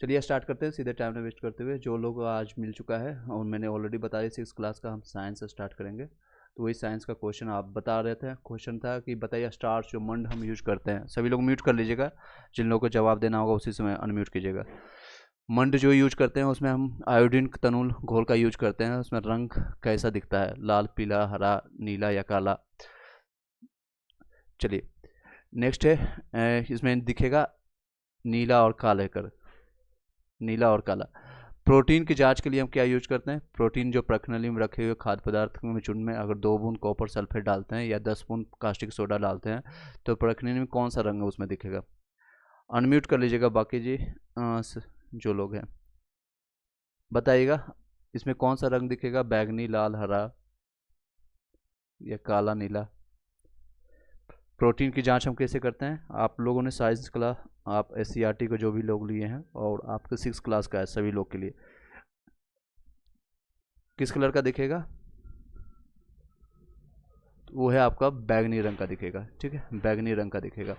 चलिए स्टार्ट करते हैं सीधे टाइम ना वेस्ट करते हुए। जो लोग आज मिल चुका है और मैंने ऑलरेडी बताया 6 क्लास का हम साइंस से स्टार्ट करेंगे, तो वही साइंस का क्वेश्चन आप बता रहे थे। क्वेश्चन था कि बताइए स्टार्च जो मंड हम यूज करते हैं, सभी लोग म्यूट कर लीजिएगा, जिन लोगों को जवाब देना होगा उसी समय अनम्यूट कीजिएगा। मंड जो यूज करते हैं उसमें हम आयोडीन तनुल घोल का यूज करते हैं। उसमें रंग कैसा दिखता है, लाल, पीला, हरा, नीला या काला। चलिए नेक्स्ट है, इसमें दिखेगा नीला और काले कर, नीला और काला। प्रोटीन की जांच के लिए हम क्या यूज करते हैं, प्रोटीन जो प्रखनली में रखे हुए खाद्य पदार्थ में चूर्ण में अगर 2 बूंद कॉपर सल्फेट डालते हैं या 10 बूंद कास्टिक सोडा डालते हैं तो प्रखनली में कौन सा रंग है उसमें दिखेगा। अनम्यूट कर लीजिएगा बाकी जी, जो लोग हैं बताइएगा इसमें कौन सा रंग दिखेगा, बैगनी, लाल, हरा या काला, नीला। प्रोटीन की जांच हम कैसे करते हैं, आप लोगों ने साइंस क्लास, आप SCERT को जो भी लोग लिए हैं और आपके 6 क्लास का है सभी लोग के लिए, किस कलर का दिखेगा, वो है आपका बैगनी रंग का दिखेगा। ठीक है, बैगनी रंग का दिखेगा।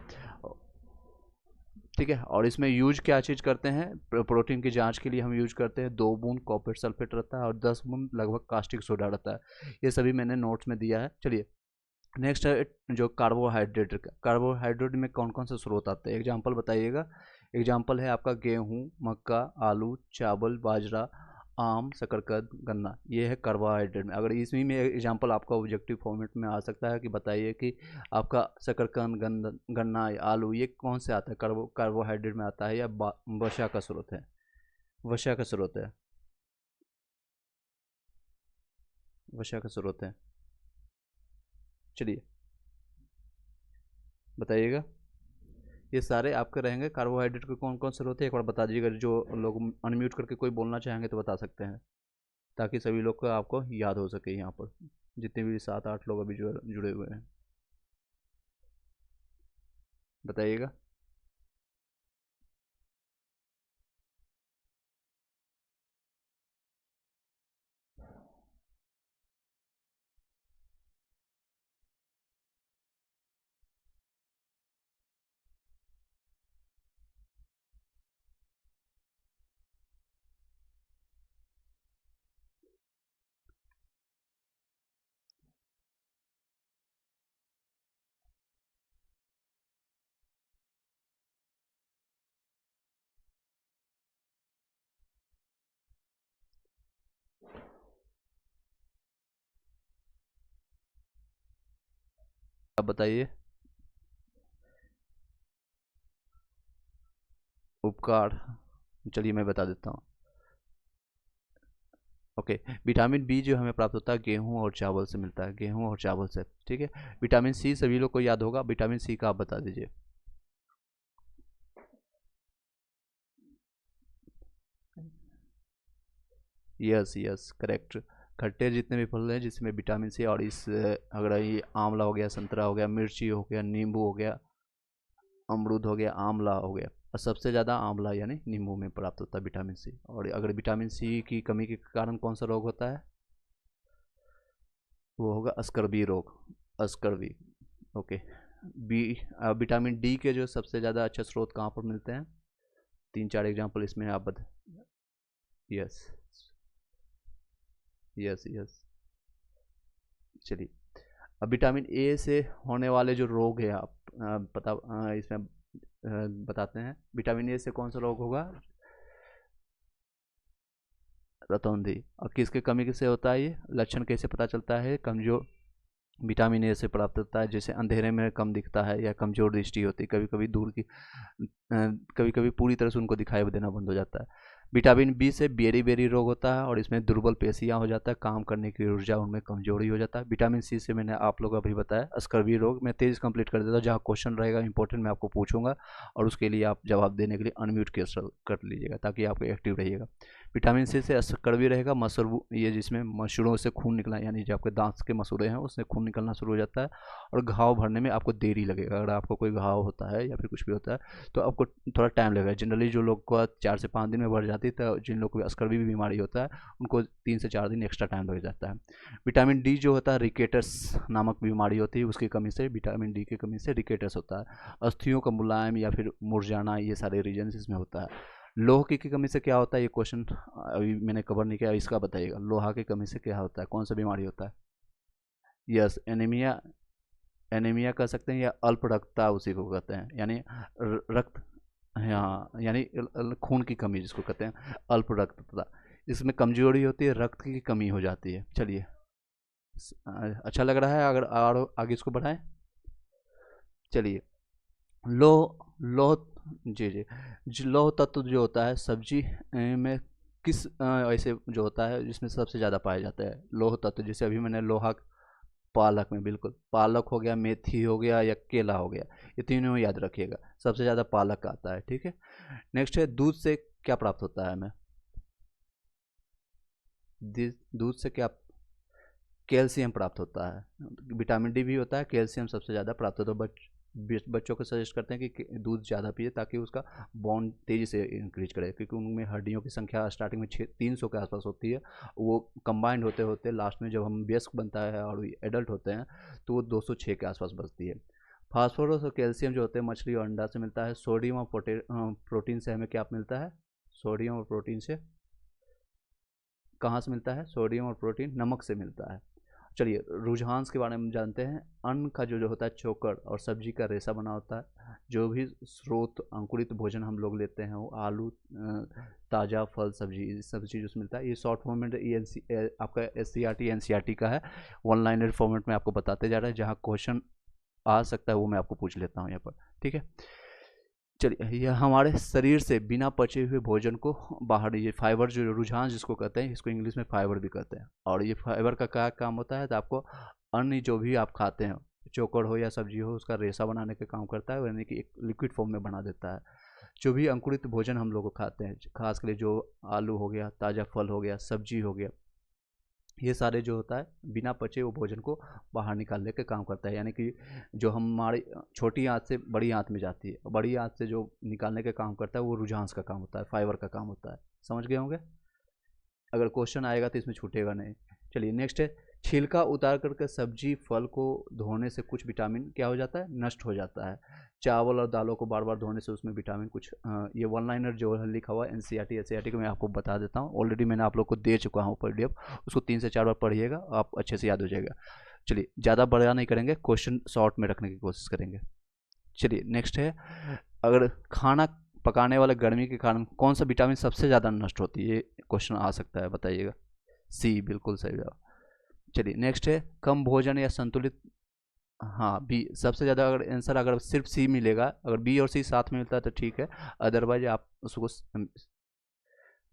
ठीक है, और इसमें यूज क्या चीज़ करते हैं, प्रोटीन की जांच के लिए हम यूज करते हैं 2 बूंद कॉपर सल्फेट रहता है और 10 बूंद लगभग कास्टिक सोडा रहता है। ये सभी मैंने नोट्स में दिया है। चलिए नेक्स्ट है जो कार्बोहाइड्रेट का, कार्बोहाइड्रेट में कौन कौन से स्रोत आते हैं एग्जाम्पल बताइएगा। एग्जाम्पल है आपका गेहूँ, मक्का, आलू, चावल, बाजरा, आम, शकरकंद, गन्ना, ये है कार्बोहाइड्रेट में। अगर इसी में एग्जाम्पल आपका ऑब्जेक्टिव फॉर्मेट में आ सकता है कि बताइए कि आपका शकरकंद, गन्ना, आलू ये कौन से आता है, कार्बोहाइड्रेट में आता है या वसा का स्रोत है, वसा का स्रोत है, वसा का स्रोत है। चलिए बताइएगा, ये सारे आपके रहेंगे। कार्बोहाइड्रेट के कौन कौन से होते हैं एक बार बता दीजिएगा, जो लोग अनम्यूट करके कोई बोलना चाहेंगे तो बता सकते हैं, ताकि सभी लोग का आपको याद हो सके। यहाँ पर जितने भी 7-8 लोग अभी जुड़े हुए हैं बताइएगा। आप बताइए। उपकार, चलिए मैं बता देता हूँ। ओके, विटामिन बी जो हमें प्राप्त होता है गेहूं और चावल से मिलता है, गेहूं और चावल से। ठीक है, विटामिन सी सभी लोग को याद होगा, विटामिन सी का आप बता दीजिए। यस यस करेक्ट, खट्टे जितने भी फल हैं जिसमें विटामिन सी, और इस अगर ये आंवला हो गया, संतरा हो गया, मिर्ची हो गया, नींबू हो गया, अमरूद हो गया, आंवला हो गया, और सबसे ज़्यादा आंवला यानी नींबू में प्राप्त होता है विटामिन सी। और अगर विटामिन सी की कमी के कारण कौन सा रोग होता है, वो होगा अस्कर्वी रोग, अस्कर्वी। ओके, बी विटामिन डी के जो सबसे ज़्यादा अच्छे स्रोत कहाँ पर मिलते हैं, 3-4 एग्जाम्पल इसमें आप बता। Yes yes yes. चलिए अब विटामिन ए से होने वाले जो रोग है आप इसमें बताते हैं। विटामिन ए से कौन सा रोग होगा, रतौंधी। और किसके कमी से होता है, ये लक्षण कैसे पता चलता है, कमजोर विटामिन ए से प्राप्त होता है, जैसे अंधेरे में कम दिखता है या कमजोर दृष्टि होती है, कभी कभी दूर की, कभी कभी पूरी तरह से उनको दिखाई देना बंद हो जाता है। विटामिन बी से बेरी बेरी रोग होता है और इसमें दुर्बल पेशियां हो जाता है, काम करने की ऊर्जा उनमें कमजोरी हो जाता है। विटामिन सी से मैंने आप लोग अभी बताया स्कर्वी रोग। मैं तेज कंप्लीट कर देता हूँ, जहाँ क्वेश्चन रहेगा इंपॉर्टेंट मैं आपको पूछूंगा और उसके लिए आप जवाब देने के लिए अनम्यूट कर लीजिएगा ताकि आप एक्टिव रहिएगा। विटामिन सी से कड़वी रहेगा, मसूर, ये जिसमें मसूड़ों से खून निकला, यानी जो आपके दांत के मसूड़े हैं उससे खून निकलना शुरू हो जाता है और घाव भरने में आपको देरी लगेगा। अगर आपको कोई घाव होता है या फिर कुछ भी होता है तो आपको थोड़ा टाइम लगेगा। जनरली जो लोग को 4 से 5 दिन में भर जाती है, तो जिन लोग को अस्कर्वी भी बीमारी होता है उनको 3 से 4 दिन एक्स्ट्रा टाइम लग जाता है। विटामिन डी जो होता है रिकेटस नामक बीमारी होती है, उसकी कमी से, विटामिन डी की कमी से रिकेटस होता है। अस्थियों का मुलायम या फिर मुरझाना, ये सारे रीजन इसमें होता है। लोह की कमी से क्या होता है, ये क्वेश्चन अभी मैंने कवर नहीं किया, इसका बताइएगा। लोहा की कमी से क्या होता है, कौन सा बीमारी होता है? Yes, anaemia. एनीमिया कह सकते हैं या अल्प रक्तता उसी को कहते हैं, यानी रक्त, हाँ यानी खून की कमी जिसको कहते हैं अल्प रक्तता। इसमें कमजोरी होती है, रक्त की कमी हो जाती है। चलिए, अच्छा लग रहा है, अगर और आगे इसको बढ़ाएं। चलिए, लो लोह, जी जी लौह तत्व जो होता है सब्जी में किस ऐसे जो होता है जिसमें सबसे ज़्यादा पाया जाता है लौह तत्व? जैसे अभी मैंने लोहा, पालक में, बिल्कुल पालक हो गया, मेथी हो गया या केला हो गया, ये तीनों याद रखिएगा, सबसे ज़्यादा पालक आता है। ठीक है, नेक्स्ट है दूध से क्या प्राप्त होता है हमें? दूध से क्या? कैल्शियम प्राप्त होता है, विटामिन डी भी होता है, कैल्शियम सबसे ज़्यादा प्राप्त होता है। बच्चों को सजेस्ट करते हैं कि दूध ज़्यादा पिए ताकि उसका बॉन्ड तेज़ी से इंक्रीज करे, क्योंकि उनमें हड्डियों की संख्या स्टार्टिंग में 300 के आसपास होती है, वो कंबाइंड होते होते लास्ट में जब हम वयस्क बनता है और एडल्ट होते हैं तो वो 206 के आसपास बचती है। फास्फोरस और कैल्शियम जो होते हैं मछली और अंडा से मिलता है। सोडियम और प्रोटीन से हमें क्या मिलता है? सोडियम और प्रोटीन से कहाँ से मिलता है? सोडियम और प्रोटीन नमक से मिलता है। चलिए, रुझांस के बारे में जानते हैं। अन्न का जो जो होता है चोकर और सब्जी का रेशा बना होता है। जो भी स्रोत अंकुरित भोजन हम लोग लेते हैं वो आलू, ताज़ा फल, सब्जी, सब चीज़ उसमें मिलता है। ये शॉर्ट फॉर्मेट आपका SCRT NCERT का है, वन लाइनर फॉर्मेट में आपको बताते जा रहा है, जहाँ क्वेश्चन आ सकता है वो मैं आपको पूछ लेता हूँ यहाँ पर। ठीक है, चलिए, यह हमारे शरीर से बिना पचे हुए भोजन को बाहर, ये फाइबर जो रुझान जिसको कहते हैं, इसको इंग्लिश में फाइबर भी कहते हैं। और ये फाइबर का क्या काम होता है? तो आपको अन्न जो भी आप खाते हैं, चोकर हो या सब्जी हो, उसका रेशा बनाने का काम करता है, यानी कि एक लिक्विड फॉर्म में बना देता है। जो भी अंकुरित भोजन हम लोग खाते हैं, खासकर जो आलू हो गया, ताज़ा फल हो गया, सब्जी हो गया, ये सारे जो होता है बिना पचे वो भोजन को बाहर निकालने के काम करता है, यानी कि जो हमारी छोटी आंत से बड़ी आंत में जाती है, बड़ी आंत से जो निकालने का काम करता है वो रुझांस का काम होता है, फाइबर का काम होता है। समझ गए होंगे? अगर क्वेश्चन आएगा तो इसमें छूटेगा नहीं। चलिए, नेक्स्ट है, छिलका उतार करके सब्जी फल को धोने से कुछ विटामिन क्या हो जाता है? नष्ट हो जाता है। चावल और दालों को बार बार धोने से उसमें विटामिन कुछ ये वन लाइनर जो है लिखा हुआ है NCERT SCERT को मैं आपको बता देता हूँ, ऑलरेडी मैंने आप लोग को दे चुका हूँ PDF, उसको 3 से 4 बार पढ़िएगा, आप अच्छे से याद हो जाएगा। चलिए, ज़्यादा बड़ा नहीं करेंगे, क्वेश्चन शॉर्ट में रखने की कोशिश करेंगे। चलिए, नेक्स्ट है, अगर खाना पकाने वाले गर्मी के कारण कौन सा विटामिन सबसे ज़्यादा नष्ट होती है? ये क्वेश्चन आ सकता है, बताइएगा। सी, बिल्कुल सही जवाब। चलिए, नेक्स्ट है, कम भोजन या संतुलित, हाँ बी सबसे ज़्यादा, अगर आंसर अगर सिर्फ सी मिलेगा, अगर बी और सी साथ में मिलता है तो ठीक है, अदरवाइज आप उसको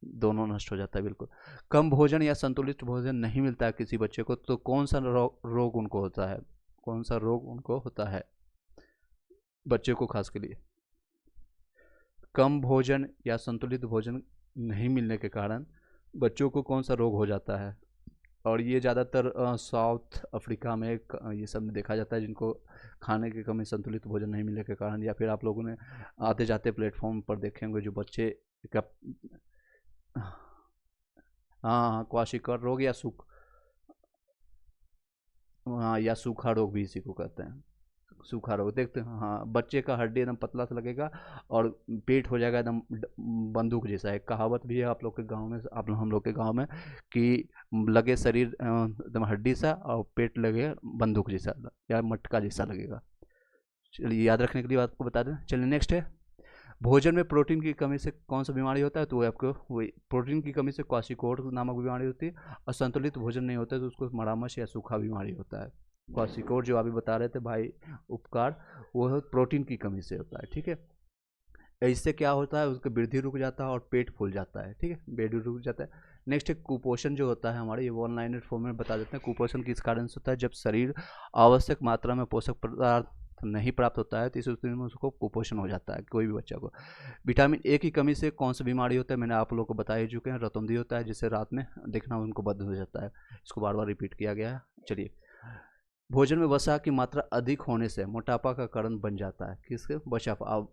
दोनों नष्ट हो जाता है। बिल्कुल, कम भोजन या संतुलित भोजन नहीं मिलता है किसी बच्चे को तो कौन सा रोग उनको होता है? कौन सा रोग उनको होता है बच्चे को खास के लिए? कम भोजन या संतुलित भोजन नहीं मिलने के कारण बच्चों को कौन सा रोग हो जाता है? और ये ज़्यादातर साउथ अफ्रीका में ये सब देखा जाता है, जिनको खाने की कमी, संतुलित भोजन नहीं मिलने के कारण, या फिर आप लोगों ने आते जाते प्लेटफॉर्म पर देखे होंगे जो बच्चे का, हाँ हाँ, क्वाशिकर रोग या हाँ, या सूखा रोग भी इसी को कहते हैं। सूखा रोग देखते हैं, हाँ, बच्चे का हड्डी एकदम पतला सा लगेगा और पेट हो जाएगा एकदम बंदूक जैसा। एक कहावत भी है आप लोग के गांव में, आप लोग हम लोग के गांव में, कि लगे शरीर एकदम हड्डी सा और पेट लगे बंदूक जैसा या मटका जैसा लगेगा। चलिए, याद रखने के लिए आपको बता दें। चलिए, नेक्स्ट है, भोजन में प्रोटीन की कमी से कौन सा बीमारी होता है? तो वो आपको वही प्रोटीन की कमी से क्वाशिकोड नामक बीमारी होती है। और संतुलित भोजन नहीं होता है तो उसको मरामश या सूखा बीमारी होता है। क्वाशिकोड जो अभी बता रहे थे भाई उपकार, वो प्रोटीन की कमी से होता है। ठीक है, इससे क्या होता है, उसकी वृद्धि रुक जाता है और पेट फूल जाता है। ठीक है, वृद्धि रुक जाता है। नेक्स्ट है, कुपोषण जो होता है हमारे, ये वन लाइनर फॉर्म में बता देते हैं। कुपोषण किस कारण से होता है? जब शरीर आवश्यक मात्रा में पोषक पदार्थ नहीं प्राप्त होता है तो इस स्थिति में उसको कुपोषण हो जाता है, कोई भी बच्चा को। विटामिन ए की कमी से कौन सी बीमारी होता है? मैंने आप लोगों को बता ही चुके हैं, रतौंधी होता है, जिससे रात में देखना उनको बंद हो जाता है। इसको बार बार रिपीट किया गया है। चलिए, भोजन में वसा की मात्रा अधिक होने से मोटापा का कारण बन जाता है। किसके? वसा।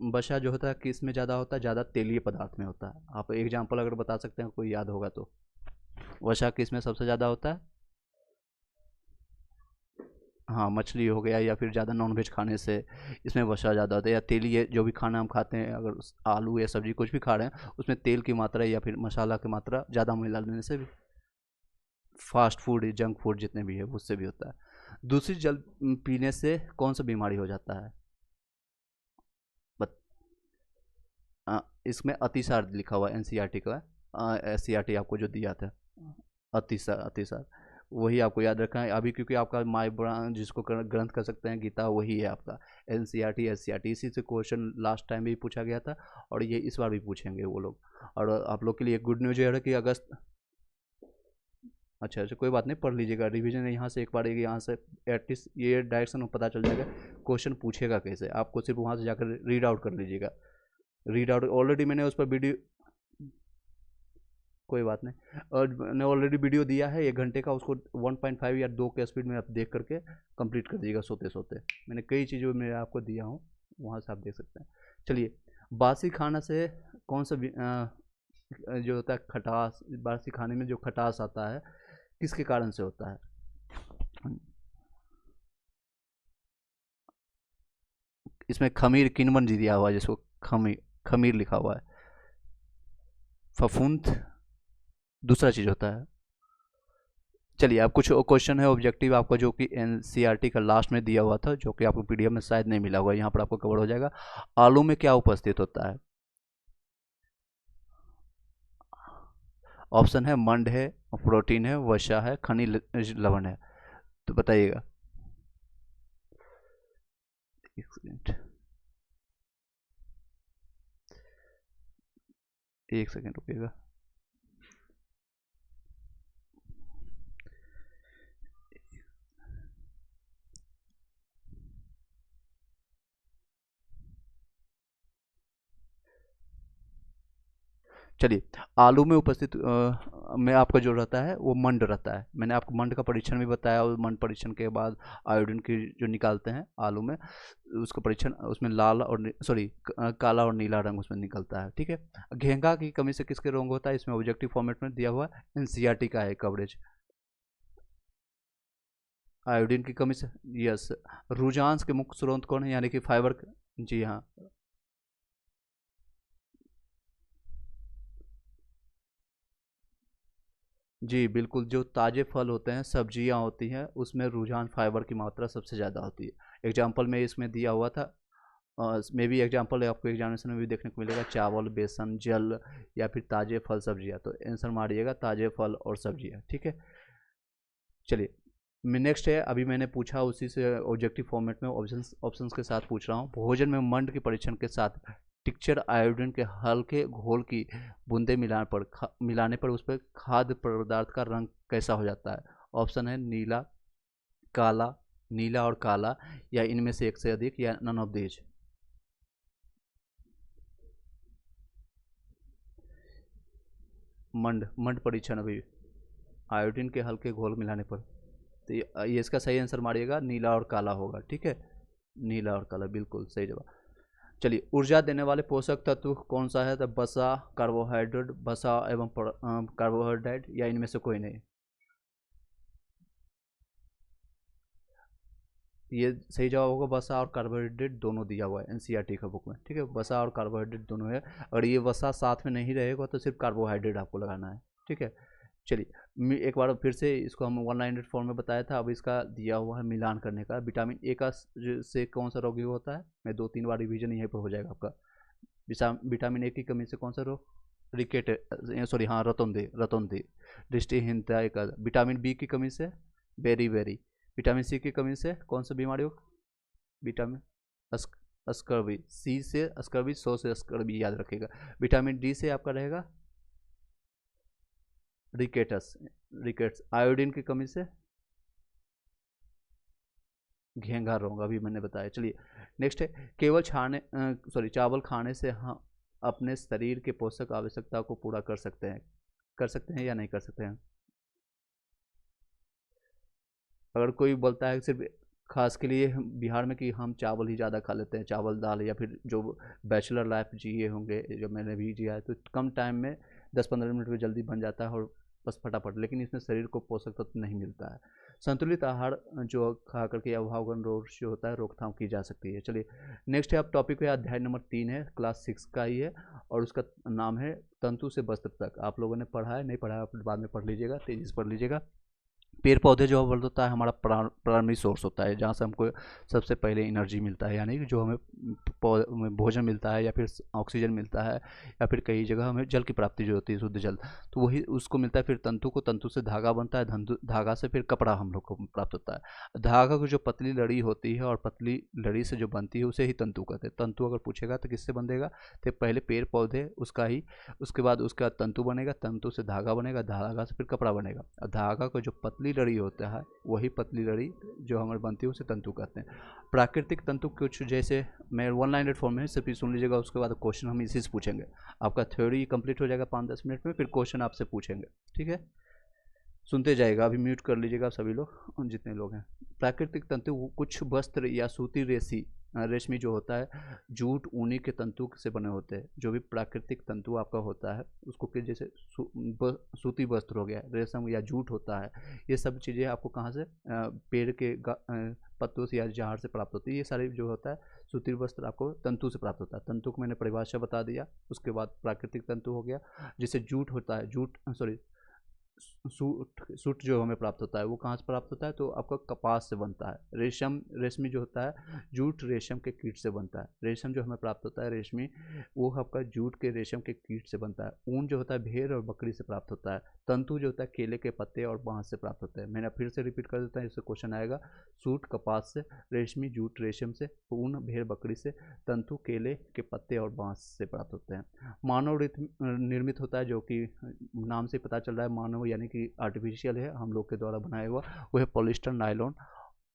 वसा जो होता है किस में ज़्यादा होता है? ज़्यादा तेलीय पदार्थ में होता है। आप एग्जाम्पल अगर बता सकते हैं, कोई याद होगा तो। वसा किस में सबसे ज़्यादा होता है? हाँ, मछली हो गया या फिर ज़्यादा नॉनवेज खाने से इसमें वसा ज़्यादा होता है, या तेलीय जो भी खाना हम खाते हैं, अगर आलू या सब्जी कुछ भी खा रहे हैं उसमें तेल की मात्रा या फिर मसाला की मात्रा ज़्यादा मिला लेने से भी फास्ट फूड जंक फूड जितने भी है उससे भी होता है। दूसरी जल पीने से कौन सा बीमारी हो जाता है? बत, इसमें अतिसार लिखा हुआ है एनसीईआरटी का, एससीईआरटी आपको जो दिया था, अतिसार अतिसार वही आपको याद रखना है अभी, क्योंकि आपका माय ब्रांड जिसको ग्रंथ कर सकते हैं गीता वही है आपका एनसीईआरटी एससीईआरटी। इसी से क्वेश्चन लास्ट टाइम भी पूछा गया था और ये इस बार भी पूछेंगे वो लोग। और आप लोग के लिए गुड न्यूज़ ये है कि अगस्त, अच्छा अच्छा कोई बात नहीं, पढ़ लीजिएगा, रिवीजन यहाँ से एक बार यहाँ से एटलीस्ट ये डायरेक्शन में पता चल जाएगा क्वेश्चन पूछेगा कैसे, आपको सिर्फ वहाँ से जाकर रीड आउट कर लीजिएगा। रीड आउट ऑलरेडी मैंने उस पर वीडियो, कोई बात नहीं, और मैंने ऑलरेडी वीडियो दिया है 1 घंटे का, उसको 1.5 या 2 के स्पीड में आप देख करके कंप्लीट कर दीजिएगा सोते सोते। मैंने कई चीज़ों में आपको दिया हूँ, वहाँ से आप देख सकते हैं। चलिए, बासी खाना से कौन सा जो होता है खटास, बासी खाने में जो खटास आता है किसके कारण से होता है? इसमें खमीर किनवन जी दिया हुआ है, जिसको खमीर खमीर लिखा हुआ है। फफूंद दूसरा चीज़ होता है। चलिए, अब कुछ क्वेश्चन है ऑब्जेक्टिव आपका जो कि एनसीईआरटी का लास्ट में दिया हुआ था, जो कि आपको पीडीएफ में शायद नहीं मिला हुआ, यहाँ पर आपको कवर हो जाएगा। आलू में क्या उपस्थित होता है? ऑप्शन है मंड है, प्रोटीन है, वसा है, खनिज लवण है। तो बताइएगा। एक सेकेंड, एक सेकेंड रुकिएगा। चलिए, आलू में उपस्थित में आपका जो रहता है वो मंड रहता है। मैंने आपको मंड का परीक्षण भी बताया, और मंड परीक्षण के बाद आयोडीन की जो निकालते हैं आलू में, उसका परीक्षण उसमें लाल और सॉरी काला और नीला रंग उसमें निकलता है, ठीक है। घेंघा की कमी से किसके रोग होता है? इसमें ऑब्जेक्टिव फॉर्मेट में दिया हुआ एनसीईआरटी का है कवरेज। आयोडीन की कमी से, यस। रुझांस के मुख्य स्रोत कौन है, यानी कि फाइबर? जी हाँ, जी बिल्कुल, जो ताज़े फल होते हैं, सब्जियां होती हैं, उसमें रुझान फाइबर की मात्रा सबसे ज़्यादा होती है। एग्जाम्पल में इसमें दिया हुआ था, मे भी एग्जाम्पल है आपको एग्जामिनेशन में भी देखने को मिलेगा, चावल, बेसन, जल या फिर ताज़े फल सब्जियां। तो आंसर मारिएगा ताज़े फल और सब्जियां, ठीक है। चलिए, नेक्स्ट है, अभी मैंने पूछा उसी से ऑब्जेक्टिव फॉर्मेट में ऑप्शंस ऑप्शंस के साथ पूछ रहा हूँ। भोजन में मंड के परीक्षण के साथ टिक्चर आयोडीन के हल्के घोल की बूंदे मिलाने पर उस पर खाद्य पदार्थ का रंग कैसा हो जाता है? ऑप्शन है नीला, काला, नीला और काला, या इनमें से एक से अधिक, या नन ऑफ दीज। मंड मंड परीक्षण अभी आयोडीन के हल्के घोल मिलाने पर, तो ये इसका सही आंसर मारिएगा, नीला और काला होगा, ठीक है। नीला और काला बिल्कुल सही जवाब। चलिए, ऊर्जा देने वाले पोषक तत्व कौन सा है? तो वसा, कार्बोहाइड्रेट, वसा एवं कार्बोहाइड्रेट, या इनमें से कोई नहीं। ये सही जवाब होगा, वसा और कार्बोहाइड्रेट दोनों दिया हुआ है एनसीईआरटी का बुक में, ठीक है। वसा और कार्बोहाइड्रेट दोनों है, और ये वसा साथ में नहीं रहेगा तो सिर्फ कार्बोहाइड्रेट आपको लगाना है, ठीक है। चलिए, एक बार फिर से इसको हम 1 लाइनेड फॉर्म में बताया था, अब इसका दिया हुआ है मिलान करने का। विटामिन ए का से कौन सा रोग होता है? मैं 2-3 बार रिवीजन यहीं पर हो जाएगा आपका। विटामिन ए की कमी से कौन सा रोग? रिकेट, सॉरी हाँ, रतौंधी, दृष्टिहीनता एक। विटामिन बी की कमी से बेरी बेरी। विटामिन सी की कमी से कौन सा बीमारी हो? विटामिन अस्कर्वी, सी से अस्कर्वी, सौ से अस्कर्वी याद रखिएगा। विटामिन डी से आपका रहेगा रिकेटस, रिकेट्स। आयोडीन की कमी से घेंघा रोग, अभी मैंने बताया। चलिए, नेक्स्ट है, केवल चावल खाने से हम अपने शरीर के पोषक आवश्यकता को पूरा कर सकते हैं या नहीं कर सकते हैं? अगर कोई बोलता है सिर्फ खास के लिए बिहार में कि हम चावल ही ज़्यादा खा लेते हैं, चावल दाल, या फिर जो बैचलर लाइफ जिए होंगे जो मैंने भी जिया है, तो कम टाइम में 10-15 मिनट में जल्दी बन जाता है और बस फटाफट, लेकिन इसमें शरीर को पोषक तत्व नहीं मिलता है। संतुलित आहार जो खा करके अभावगन रोग जो होता है रोकथाम की जा सकती है। चलिए नेक्स्ट है, आप टॉपिक है अध्याय नंबर 3 है, क्लास 6 का ही है और उसका नाम है तंतु से वस्त्र तक। आप लोगों ने पढ़ा है, नहीं पढ़ा है आप बाद में पढ़ लीजिएगा, तेजी से पढ़ लीजिएगा। पेड़ पौधे जो वर्ल्ड होता है हमारा प्राइमरी सोर्स होता है, जहाँ से हमको सबसे पहले एनर्जी मिलता है, यानी कि जो हमें भोजन मिलता है या फिर ऑक्सीजन मिलता है या फिर कई जगह हमें जल की प्राप्ति जो होती है शुद्ध जल, तो वही उसको मिलता है। फिर तंतु को, तंतु से धागा बनता है, धागा से फिर कपड़ा हम लोग को प्राप्त होता है। धागा को जो पतली लड़ी होती है और पतली लड़ी से जो बनती है उसे ही तंतु कहते हैं। तंतु अगर पूछेगा तो किससे बनेगा, तो पहले पेड़ पौधे उसका ही, उसके बाद उसका तंतु बनेगा, तंतु से धागा बनेगा, धागा से फिर कपड़ा बनेगा। और धागा को जो पतली लड़ी होता है वही पतली लड़ी जो हमारी बनती है उसे तंतु कहते हैं। प्राकृतिक तंतु कुछ जैसे, मैं 1 लाइनर फॉर्म में सिर्फ सुन लीजिएगा, उसके बाद क्वेश्चन हम इसी से पूछेंगे। आपका थ्योरी कंप्लीट हो जाएगा 5-10 मिनट में, फिर क्वेश्चन आपसे पूछेंगे, ठीक है। सुनते जाएगा, अभी म्यूट कर लीजिएगा सभी लोग जितने लोग हैं। प्राकृतिक तंतु कुछ वस्त्र या सूती रेशमी जो होता है, जूट ऊनी के तंतु से बने होते हैं। जो भी प्राकृतिक तंतु आपका होता है उसको कि जैसे सूती वस्त्र हो गया, रेशम या जूट होता है, ये सब चीज़ें आपको कहाँ से, पेड़ के पत्तों से या झाड़ से प्राप्त होती है। ये सारे जो होता है सूती वस्त्र आपको तंतु से प्राप्त होता है। तंतु को मैंने परिभाषा बता दिया। उसके बाद प्राकृतिक तंतु हो गया, जैसे जूट होता है, सूट जो हमें प्राप्त होता है वो कहाँ से प्राप्त होता है, तो आपका कपास से बनता है। रेशमी जो होता है, जूट रेशम के कीट से बनता है। रेशम जो हमें प्राप्त होता है रेशमी, वो आपका जूट के रेशम के कीट से बनता है। ऊन जो होता है भेड़ और बकरी से प्राप्त होता है। तंतु जो होता है केले के पत्ते और बांस से प्राप्त होते हैं। मैंने फिर से रिपीट कर देता हूँ, इससे क्वेश्चन आएगा। सूट कपास से, रेशमी जूट रेशम से, ऊन भेड़ बकरी से, तंतु केले के पत्ते और बांस से प्राप्त होते हैं। मानव निर्मित होता है, जो कि नाम से पता चल रहा है मानव यानी कि आर्टिफिशियल है, हम लोग के द्वारा बनाया हुआ, वो है पॉलिस्टर नायलॉन।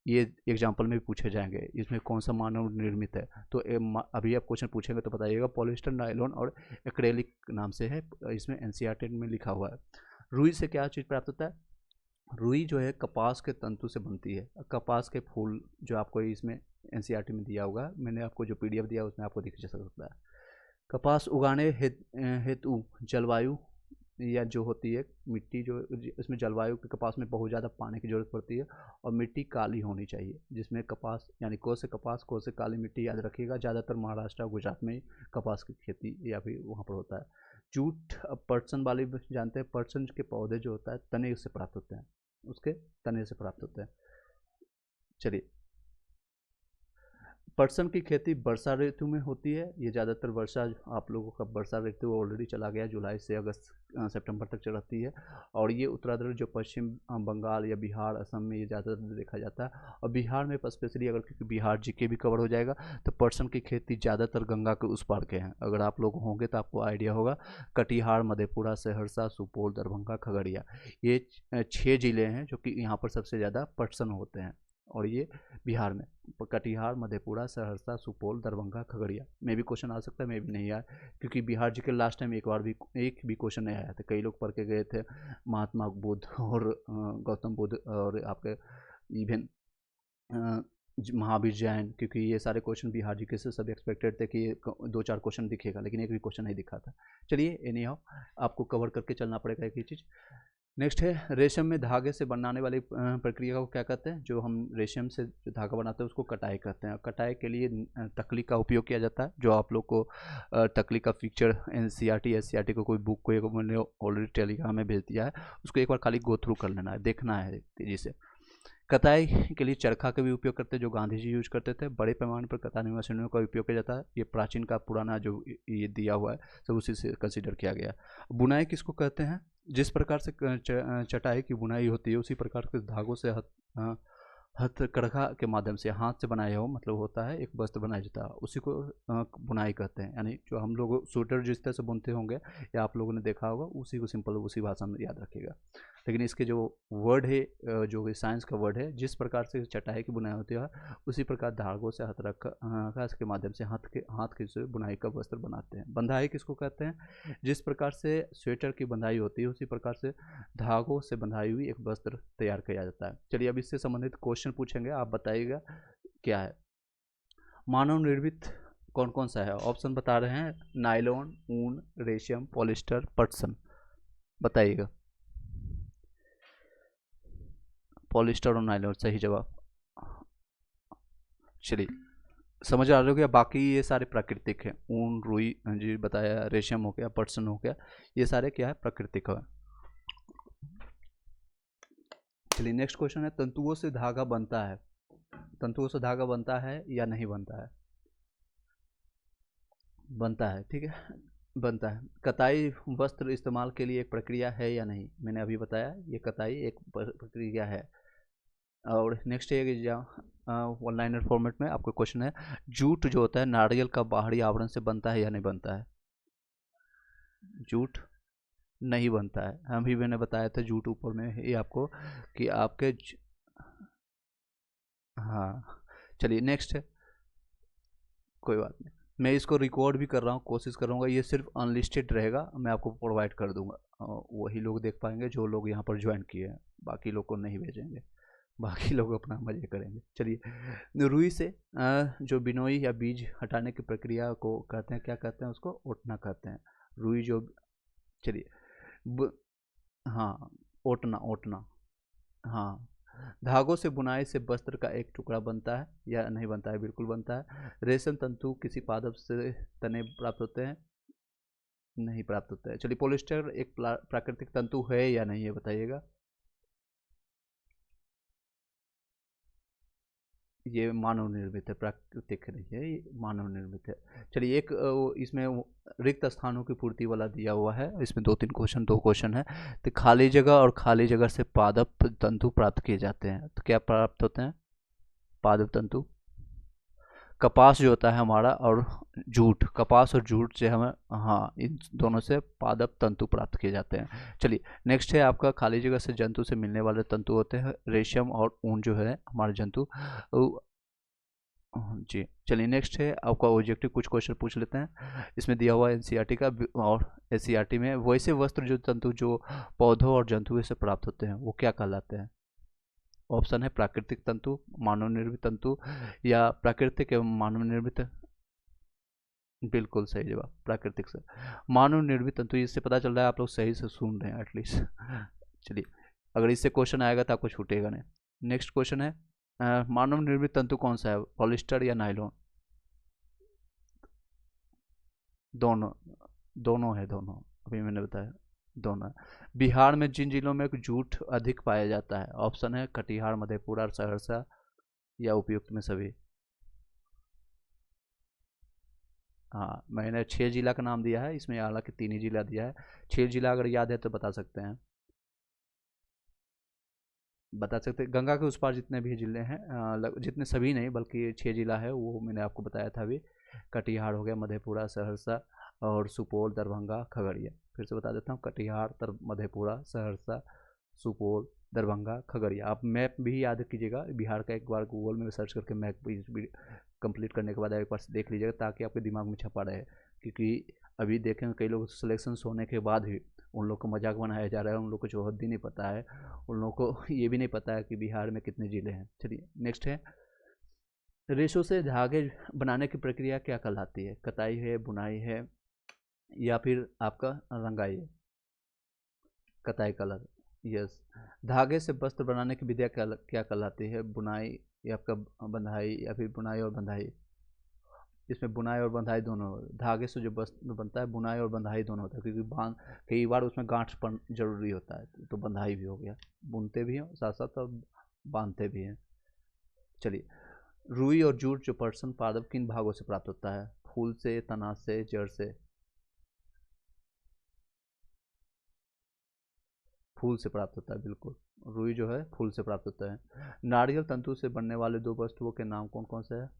ये एग्जाम्पल में भी पूछे जाएंगे, इसमें कौन सा मानव निर्मित है, तो अभी आप क्वेश्चन पूछेंगे तो बताइएगा। पॉलिस्टर नायलॉन और एक्रेलिक नाम से है, इसमें एनसीईआरटी में लिखा हुआ है। रुई से क्या चीज़ प्राप्त होता है, रुई जो है कपास के तंतु से बनती है। कपास के फूल जो आपको इसमें एनसीईआरटी में दिया होगा, मैंने आपको जो पीडीएफ दिया उसमें आपको दिख सकता है। कपास उगाने हेतु जलवायु या जो होती है मिट्टी, जो इसमें जलवायु के कपास में बहुत ज़्यादा पानी की ज़रूरत पड़ती है और मिट्टी काली होनी चाहिए, जिसमें कपास यानी को से कपास, को से काली मिट्टी, याद रखिएगा। ज़्यादातर महाराष्ट्र और गुजरात में कपास की खेती या फिर वहाँ पर होता है। जूट, पर्सन वाले जानते हैं, पर्सन के पौधे जो होता है तने से प्राप्त होते हैं, उसके तने से प्राप्त होते हैं। चलिए, पटसन की खेती वर्षा ऋतु में होती है। ये ज़्यादातर वर्षा, आप लोगों का वर्षा ऋतु ऑलरेडी चला गया, जुलाई से अगस्त सितंबर तक चलती है। और ये उत्तरार्ध जो पश्चिम बंगाल या बिहार, असम में ये ज़्यादातर देखा जाता है। और बिहार में स्पेशली, अगर क्योंकि बिहार जीके भी कवर हो जाएगा, तो पटसन की खेती ज़्यादातर गंगा के उस पार के हैं। अगर आप लोग होंगे तो आपको आइडिया होगा। कटिहार, मधेपुरा, सहरसा, सुपौल, दरभंगा, खगड़िया, ये 6 ज़िले हैं जो कि यहाँ पर सबसे ज़्यादा पटसन होते हैं। और ये बिहार में कटिहार, मधेपुरा, सहरसा, सुपौल, दरभंगा, खगड़िया में भी क्वेश्चन आ सकता है, में भी नहीं आया, क्योंकि बिहार जी के लास्ट टाइम एक भी क्वेश्चन नहीं आया था। कई लोग पढ़ के गए थे महात्मा बुद्ध और गौतम बुद्ध और आपके इवन महावीर जैन, क्योंकि ये सारे क्वेश्चन बिहार जी के से सब एक्सपेक्टेड थे कि 2-4 क्वेश्चन दिखेगा, लेकिन एक भी क्वेश्चन नहीं दिखा था। चलिए एनी हाउ, आपको कवर करके चलना पड़ेगा एक ही चीज़। नेक्स्ट है, रेशम में धागे से बनाने वाली प्रक्रिया को क्या कहते हैं। जो हम रेशम से जो धागा बनाते हैं उसको कटाई कहते हैं। कटाई के लिए तकली का उपयोग किया जाता है। जो आप लोग को तकली का पिक्चर एनसीईआरटी एससीईआरटी को कोई बुक को मैंने ऑलरेडी टेलीग्राम में भेज दिया है, उसको एक बार खाली गो थ्रू कर लेना है, देखना है तेजी से। कताई के लिए चरखा का भी उपयोग करते हैं, जो गांधी जी यूज करते थे। बड़े पैमाने पर कताई मशीनों का उपयोग किया जाता है। ये प्राचीन का पुराना जो ये दिया हुआ है सब उसी से कंसीडर किया गया। बुनाई किसको कहते हैं, जिस प्रकार से चटाई की बुनाई होती है उसी प्रकार के धागों से हथकरघा के माध्यम से हाथ से बनाया हो, मतलब होता है एक वस्त्र बनाया जाता है, उसी को बुनाई कहते हैं। यानी जो हम लोग स्वेटर जिस तरह से बुनते होंगे या आप लोगों ने देखा होगा, उसी को सिंपल उसी भाषा में याद रखिएगा। लेकिन इसके जो वर्ड है, जो साइंस का वर्ड है, जिस प्रकार से चटाई की बुनाई होती है उसी प्रकार धागों से हथकरघा के माध्यम से हाथ की से बुनाई का वस्त्र बनाते हैं। बंधाई किसको कहते हैं, जिस प्रकार से स्वेटर की बंधाई होती है उसी प्रकार से धागों से बंधाई हुई एक वस्त्र तैयार किया जाता है। चलिए अब इससे संबंधित क्वेश्चन पूछेंगे, आप बताइएगा क्या है। मानव निर्मित कौन कौन सा है, ऑप्शन बता रहे हैं, नायलॉन, ऊन, रेशम, पॉलिस्टर, पटसन, बताइएगा। पॉलिस्टर और नायलॉन सही जवाब। चलिए समझ आ रहे हो क्या? बाकी ये सारे प्राकृतिक हैं, ऊन, रुई जी बताया, रेशम हो गया, पटसन हो गया, ये सारे क्या है? प्राकृतिक है। चलिए नेक्स्ट क्वेश्चन है, तंतुओं से धागा बनता है, तंतुओं से धागा बनता है या नहीं बनता है? बनता है, ठीक है, बनता है। कताई वस्त्र इस्तेमाल के लिए एक प्रक्रिया है या नहीं? मैंने अभी बताया ये कताई एक प्रक्रिया है। और नेक्स्ट है कि वन लाइनर फॉर्मेट में आपका क्वेश्चन है, जूट जो होता है नारियल का बाहरी आवरण से बनता है या नहीं बनता है? जूट नहीं बनता है। अभी मैंने बताया था जूट ऊपर में ये आपको कि आपके हाँ। चलिए नेक्स्ट है, कोई बात नहीं, मैं इसको रिकॉर्ड भी कर रहा हूँ, कोशिश करूँगा ये सिर्फ अनलिस्टेड रहेगा, मैं आपको प्रोवाइड कर दूंगा, वही लोग देख पाएंगे जो लोग यहाँ पर ज्वाइन किए हैं, बाकी लोग को नहीं भेजेंगे, बाकी लोग अपना मजे करेंगे। चलिए रुई से जो बिनोई या बीज हटाने की प्रक्रिया को कहते हैं, क्या कहते हैं उसको? ओटना कहते हैं। रुई जो, चलिए हाँ, ओटना, ओटना, हाँ। धागों से बुनाई से वस्त्र का एक टुकड़ा बनता है या नहीं बनता है? बिल्कुल बनता है। रेशम तंतु किसी पादप से तने प्राप्त होते हैं? नहीं प्राप्त होता है। चलिए पॉलिस्टर एक प्राकृतिक तंतु है या नहीं है बताइएगा। ये मानव निर्मित है, प्राकृतिक नहीं है, ये मानव निर्मित है। चलिए एक इसमें रिक्त स्थानों की पूर्ति वाला दिया हुआ है, इसमें दो क्वेश्चन है। तो खाली जगह और खाली जगह से पादप तंतु प्राप्त किए जाते हैं, तो क्या प्राप्त होते हैं? पादप तंतु। कपास जो होता है हमारा और जूट, कपास और जूट से हमें, हाँ, इन दोनों से पादप तंतु प्राप्त किए जाते हैं। चलिए नेक्स्ट है आपका, खाली जगह से जंतु से मिलने वाले तंतु होते हैं रेशम और ऊन जो है हमारे जंतु जी। चलिए नेक्स्ट है आपका ऑब्जेक्टिव, कुछ क्वेश्चन पूछ लेते हैं, इसमें दिया हुआ एनसीईआरटी का, और एनसीईआरटी में वैसे वस्त्र जो तंतु जो पौधों और जंतुओं से प्राप्त होते हैं वो क्या कहलाते हैं? ऑप्शन है प्राकृतिक तंतु, मानव निर्मित तंतु, या प्राकृतिक एवं मानव निर्मित। बिल्कुल सही जवाब, प्राकृतिक से मानव निर्मित तंतु। इससे पता चल रहा है आप लोग सही से सुन रहे हैं एटलीस्ट। चलिए अगर इससे क्वेश्चन आएगा तो आपको छूटेगा नहीं। नेक्स्ट क्वेश्चन है, मानव निर्मित तंतु कौन सा है, पॉलिस्टर या नायलॉन? दोनों, दोनों है, दोनों, अभी मैंने बताया दोनों। बिहार में जिन जिलों में जूट अधिक पाया जाता है? ऑप्शन है कटिहार, मधेपुरा, सहरसा, या उपयुक्त में सभी। हाँ, मैंने 6 जिला का नाम दिया है, इसमें हालांकि 3 ही जिला दिया है। 6 जिला अगर याद है तो बता सकते हैं, बता सकते हैं। गंगा के उस पार जितने भी जिले हैं, जितने सभी नहीं बल्कि 6 जिला है वो मैंने आपको बताया था अभी। कटिहार हो गया, मधेपुरा, सहरसा और सुपौल, दरभंगा, खगड़िया। फिर से बता देता हूँ, कटिहार, मधेपुरा, सहरसा, सुपौल, दरभंगा, खगड़िया। आप मैप भी याद कीजिएगा, बिहार का एक बार गूगल में सर्च करके मैप भी कंप्लीट करने के बाद एक बार देख लीजिएगा ताकि आपके दिमाग में छपा रहे, क्योंकि अभी देखेंगे कई लोग सिलेक्शन होने के बाद भी उन लोग को मजाक बनाया जा रहा है, उन लोग को चौहद्दी नहीं पता है, उन लोग को ये भी नहीं पता है कि बिहार में कितने ज़िले हैं। चलिए नेक्स्ट है, रेशों से धागे बनाने की प्रक्रिया क्या कहलाती है? कताई है, बुनाई है, या फिर आपका रंगाई है? कताई कलर, यस। धागे से वस्त्र बनाने की विधिया क्या कहलाती है? बुनाई या आपका बंधाई, या फिर बुनाई और बंधाई? इसमें बुनाई और बंधाई दोनों, धागे से जो वस्त्र बनता है बुनाई और बंधाई दोनों होता है, क्योंकि बांध कई बार उसमें गांठपन जरूरी होता है, तो बंधाई भी हो गया, बुनते भी हैं साथ साथ और बांधते भी हैं। चलिए रुई और जूट जो पटसन पादप किन भागों से प्राप्त होता है? फूल से, तना से, जड़ से? फूल से प्राप्त होता है, बिल्कुल, रुई जो है फूल से प्राप्त होता है। नारियल तंतु से बनने वाले दो वस्तुओं के नाम कौन कौन से हैं?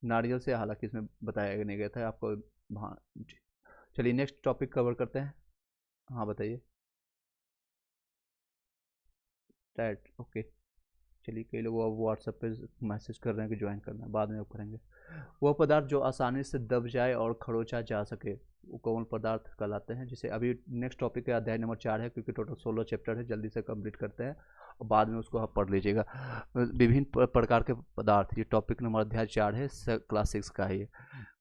नारियल से हालांकि इसमें बताया नहीं गया था आपको, हाँ जी। चलिए नेक्स्ट टॉपिक कवर करते हैं, हाँ बताइए। Right, okay. चलिए कई लोग अब व्हाट्सएप पे मैसेज कर रहे हैं कि ज्वाइन करना है, बाद में अब करेंगे। वह पदार्थ जो आसानी से दब जाए और खरोचा जा सके वो कौन पदार्थ कहलाते हैं? जैसे अभी नेक्स्ट टॉपिक है अध्याय नंबर 4 है, क्योंकि टोटल 16 चैप्टर है, जल्दी से कंप्लीट करते हैं और बाद में उसको आप पढ़ लीजिएगा। विभिन्न प्रकार के पदार्थ, ये टॉपिक नंबर अध्याय 4 है, क्लास 6 का है ये।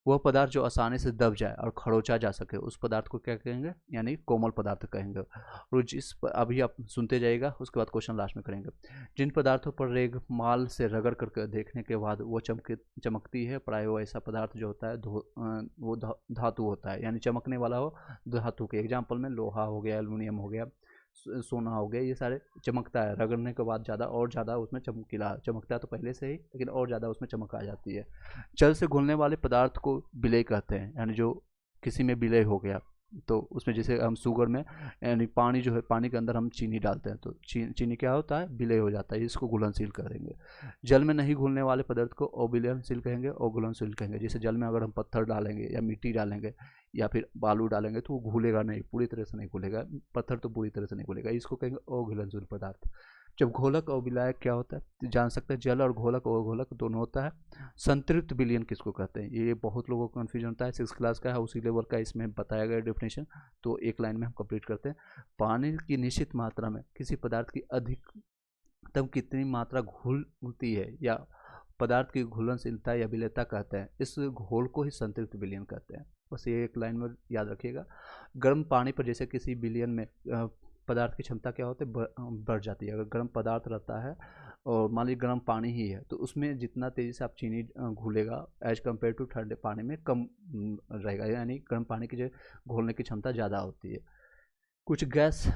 वह पदार्थ जो आसानी से दब जाए और खरोचा जा सके उस पदार्थ को क्या कहेंगे, यानी कोमल पदार्थ कहेंगे। और अभी आप सुनते जाइएगा, उसके बाद क्वेश्चन लास्ट में करेंगे। जिन पदार्थों पर रेगमाल से रगड़ करके देखने के बाद वो चमकती है, प्राय वो ऐसा पदार्थ जो होता है वो धातु होता है, यानी चमकने वाला हो धातु के। एग्जाम्पल में लोहा हो गया, एल्युमिनियम हो गया, सोना हो गया, ये सारे चमकता है, रगड़ने के बाद ज़्यादा और ज़्यादा उसमें चमकीला, चमकता है तो पहले से ही, लेकिन और ज़्यादा उसमें चमक आ जाती है। जल से घुलने वाले पदार्थ को विलेय कहते हैं, यानी जो किसी में विलेय हो गया, तो उसमें जैसे हम शुगर में, यानी पानी जो है, पानी के अंदर हम चीनी डालते हैं तो चीनी क्या होता है, विलेय हो जाता है, इसको घुलनशील कहेंगे। जल में नहीं घुलने वाले पदार्थ को अविलयनशील कहेंगे और घुलनशील कहेंगे। जैसे जल में अगर हम पत्थर डालेंगे या मिट्टी डालेंगे या फिर बालू डालेंगे तो वो घुलेगा नहीं, पूरी तरह से नहीं घुलेगा, पत्थर तो पूरी तरह से नहीं घुलेगा, इसको कहेंगे अघुलनशील पदार्थ। जब घोलक और विलायक क्या होता है तो जान सकते हैं, जल और घोलक और घोलक दोनों होता है। संतृप्त विलयन किसको कहते हैं, ये बहुत लोगों को कन्फ्यूजन होता है, 6 क्लास का है, उसी लेवल का इसमें बताया गया डेफिनेशन, तो एक लाइन में हम कंप्लीट करते हैं। पानी की निश्चित मात्रा में किसी पदार्थ की अधिकतम कितनी मात्रा घुलती है या पदार्थ की घुलनशीलता या विलेयता कहते हैं, इस घोल को ही संतृप्त विलयन कहते हैं। बस ये एक लाइन में याद रखिएगा। गर्म पानी पर जैसे किसी विलयन में पदार्थ की क्षमता क्या होती है, बढ़ जाती है। अगर गर्म पदार्थ रहता है और मान लीजिए गर्म पानी ही है तो उसमें जितना तेज़ी से आप चीनी घुलेगा एज कम्पेयर टू ठंडे पानी में कम रहेगा, यानी गर्म पानी की जो घोलने की क्षमता ज़्यादा होती है। कुछ गैस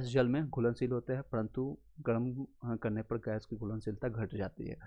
जल में घुलनशील होते हैं, परंतु गर्म करने पर गैस की घुलनशीलता घट जाती है।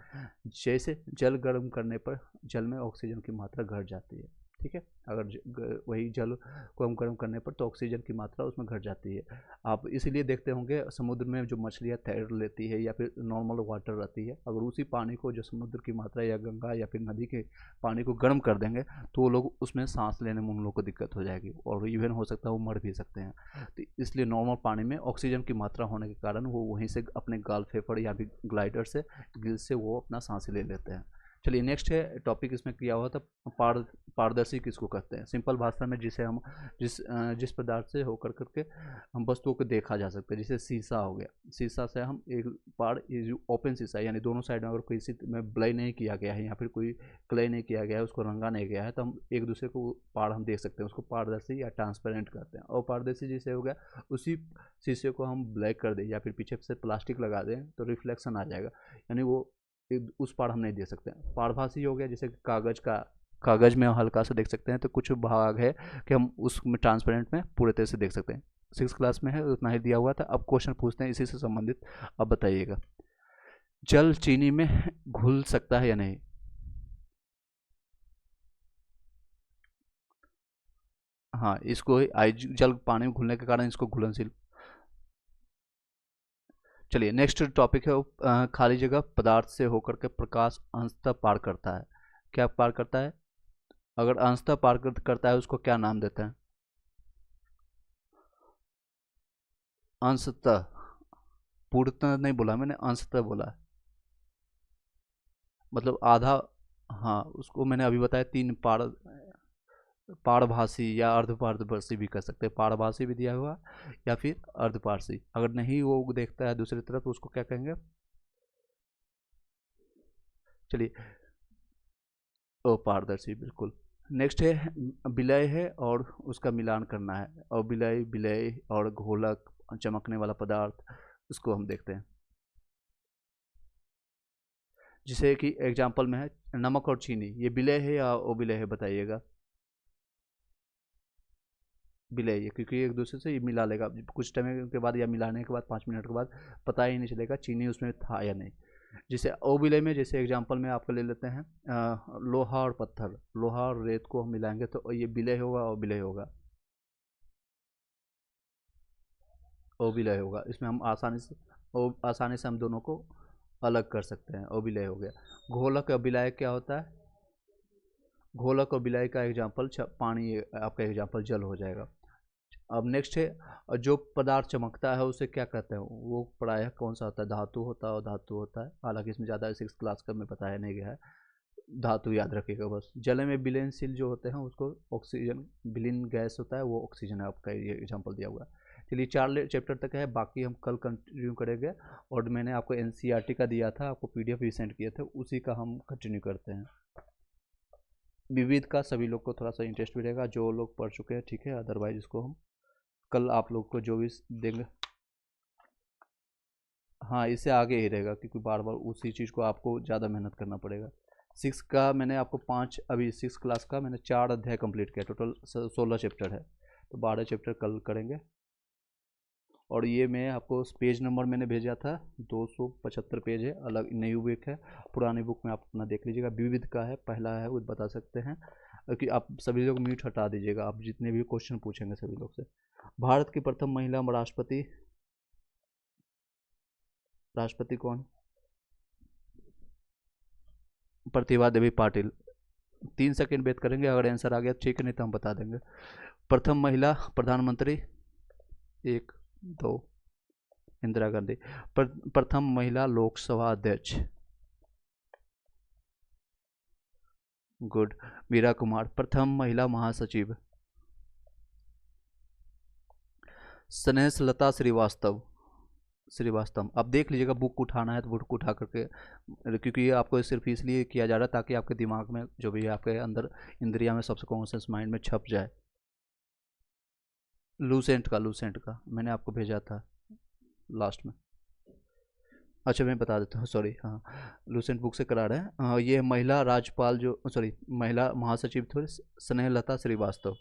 जैसे जल गर्म करने पर जल में ऑक्सीजन की मात्रा घट जाती है, ठीक है। अगर वही जल को हम गर्म करने पर तो ऑक्सीजन की मात्रा उसमें घट जाती है। आप इसीलिए देखते होंगे समुद्र में जो मछलियाँ तैर लेती है या फिर नॉर्मल वाटर रहती है, अगर उसी पानी को जो समुद्र की मात्रा या गंगा या फिर नदी के पानी को गर्म कर देंगे तो वो लोग उसमें सांस लेने में उन लोगों को दिक्कत हो जाएगी और इवन हो सकता है वो मर भी सकते हैं। तो इसलिए नॉर्मल पानी में ऑक्सीजन की मात्रा होने के कारण वो वहीं से अपने गाल फेफड़ या फिर ग्लाइडर से गिल से वो अपना सांस ले लेते हैं। चलिए नेक्स्ट है टॉपिक इसमें किया हुआ था, पारदर्शी किसको कहते हैं। सिंपल भाषा में जिसे हम जिस पदार्थ से होकर करके हम वस्तुओं को देखा जा सकता है, जैसे शीशा हो गया, शीशा से हम एक ये जो ओपन शीशा है, यानी दोनों साइड में अगर किसी में ब्लाई नहीं किया गया है या फिर कोई क्ले नहीं किया गया है, उसको रंगा नहीं गया है, तो हम एक दूसरे को पार हम देख सकते हैं, उसको पारदर्शी या ट्रांसपेरेंट कहते हैं। और पारदर्शी जैसे हो गया, उसी शीशे को हम ब्लैक कर दें या फिर पीछे से प्लास्टिक लगा दें तो रिफ्लेक्शन आ जाएगा, यानी वो उस पार हम नहीं देख सकते हैं। पारभासी हो गया, जैसे कागज़ में हल्का सा देख सकते हैं तो कुछ भाग है कि हम उसमें ट्रांसपेरेंट में पूरे तरह से देख सकते हैं। 6 क्लास में है उतना ही दिया हुआ था। अब क्वेश्चन पूछते हैं इसी से संबंधित, अब बताइएगा, जल चीनी में घुल सकता है या नहीं। हाँ, इसको जल पानी में घुलने के कारण इसको घुलनशील। चलिए नेक्स्ट टॉपिक है खाली जगह पदार्थ से होकर के प्रकाश अंशतः पार करता है। क्या पार करता है, अगर अंशतः पार करता है उसको क्या नाम देते हैं, अंशतः, पूर्णतः नहीं बोला मैंने, अंशतः बोला, मतलब आधा। हाँ, उसको मैंने अभी बताया 3 पारभासी या अर्धपारदर्शी भी कर सकते हैं, पारभासी भी दिया हुआ या फिर अर्धपारसी। अगर नहीं वो देखता है दूसरी तरफ तो उसको क्या कहेंगे, चलिए अपारदर्शी, बिल्कुल। नेक्स्ट है विलय है और उसका मिलान करना है, और विलय और घोलक, चमकने वाला पदार्थ, उसको हम देखते हैं। जिसे कि एग्जाम्पल में है नमक और चीनी, ये विलय है या अविलय है बताइएगा। विलय है, क्योंकि एक दूसरे से ये मिला लेगा कुछ टाइम के बाद या मिलाने के बाद 5 मिनट के बाद पता ही नहीं चलेगा चीनी उसमें था या नहीं। जैसे अविलय में, जैसे एग्जांपल में आपको ले लेते हैं लोहा और पत्थर, लोहा और रेत को हम मिलाएंगे तो ये विलय होगा और विलय होगा, अविलय होगा। इसमें हम आसानी से हम दोनों को अलग कर सकते हैं, अविलय हो गया। घोलक और विलय क्या होता है, घोलक और विलय का एग्जाम्पल पानी, आपका एग्जाम्पल जल हो जाएगा। अब नेक्स्ट है जो पदार्थ चमकता है उसे क्या कहते हैं, वो प्रायः कौन सा होता है, धातु होता है और धातु होता है, हालांकि इसमें ज़्यादा 6 क्लास का में बताया नहीं गया है, धातु याद रखिएगा बस। जल में विलयनशील जो होते हैं उसको ऑक्सीजन, विलीन गैस होता है वो ऑक्सीजन है, आपका ये एग्जाम्पल दिया हुआ है। चलिए 4 चैप्टर तक है, बाकी हम कल कंटिन्यू करेंगे। और मैंने आपको NCERT का दिया था, आपको PDF भी सेंड किया था, उसी का हम कंटिन्यू करते हैं। विविध का सभी लोग को थोड़ा सा इंटरेस्ट भी रहेगा, जो लोग पढ़ चुके हैं, ठीक है। अदरवाइज इसको हम कल आप लोग को जो भी देंगे, हाँ इससे आगे ही रहेगा, क्योंकि बार बार उसी चीज़ को आपको ज़्यादा मेहनत करना पड़ेगा। 6 का मैंने आपको 5, अभी 6 क्लास का मैंने 4 अध्याय कंप्लीट किया, टोटल 16 चैप्टर है, तो 12 चैप्टर कल करेंगे। और ये मैं आपको पेज नंबर मैंने भेजा था, 275 पेज है, अलग नई बुक है, पुरानी बुक में आप अपना देख लीजिएगा। विविध का है, पहला है वो बता सकते हैं, कि आप सभी लोग म्यूट हटा दीजिएगा, आप जितने भी क्वेश्चन पूछेंगे सभी लोग से। भारत की प्रथम महिला राष्ट्रपति, राष्ट्रपति कौन? प्रतिभा देवी पाटिल। 3 सेकंड वेट करेंगे, अगर आंसर आ गया ठीक है, नहीं तो हम बता देंगे। प्रथम महिला प्रधानमंत्री, 1 2 इंदिरा गांधी। प्रथम महिला लोकसभा अध्यक्ष, गुड, मीरा कुमार। प्रथम महिला महासचिव, स्नेहलता श्रीवास्तव, श्रीवास्तव। आप देख लीजिएगा, बुक उठाना है तो बुक उठा करके, क्योंकि ये आपको सिर्फ इसलिए किया जा रहा है ताकि आपके दिमाग में जो भी आपके अंदर इंद्रिया में सबसे कॉन्शियस माइंड में छप जाए। लूसेंट का मैंने आपको भेजा था लास्ट में। अच्छा मैं बता देता हूँ, सॉरी, हाँ लूसेंट बुक से करा रहे हैं। ये महिला राज्यपाल जो, सॉरी महिला महासचिव थे स्नेहलता श्रीवास्तव,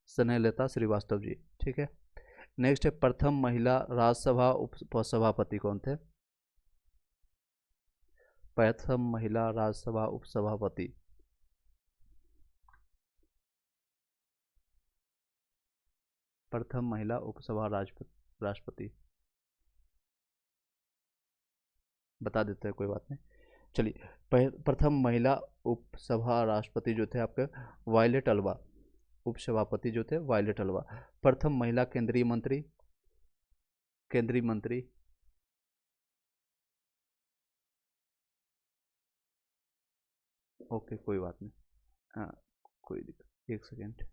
स्नेहलता श्रीवास्तव जी, ठीक है। नेक्स्ट है प्रथम महिला राज्यसभा उपसभापति कौन थे? प्रथम महिला राज्यसभा उपसभापति, प्रथम महिला उपसभा राष्ट्रपति बता देते हैं, कोई बात नहीं। चलिए, प्रथम महिला उपसभा राष्ट्रपति जो थे आपके वायलेट अल्वा, उपसभापति जो थे वायलेट अल्वा। प्रथम महिला केंद्रीय मंत्री, केंद्रीय मंत्री, ओके कोई बात नहीं, हाँ कोई दिक्कत, 1 सेकेंड,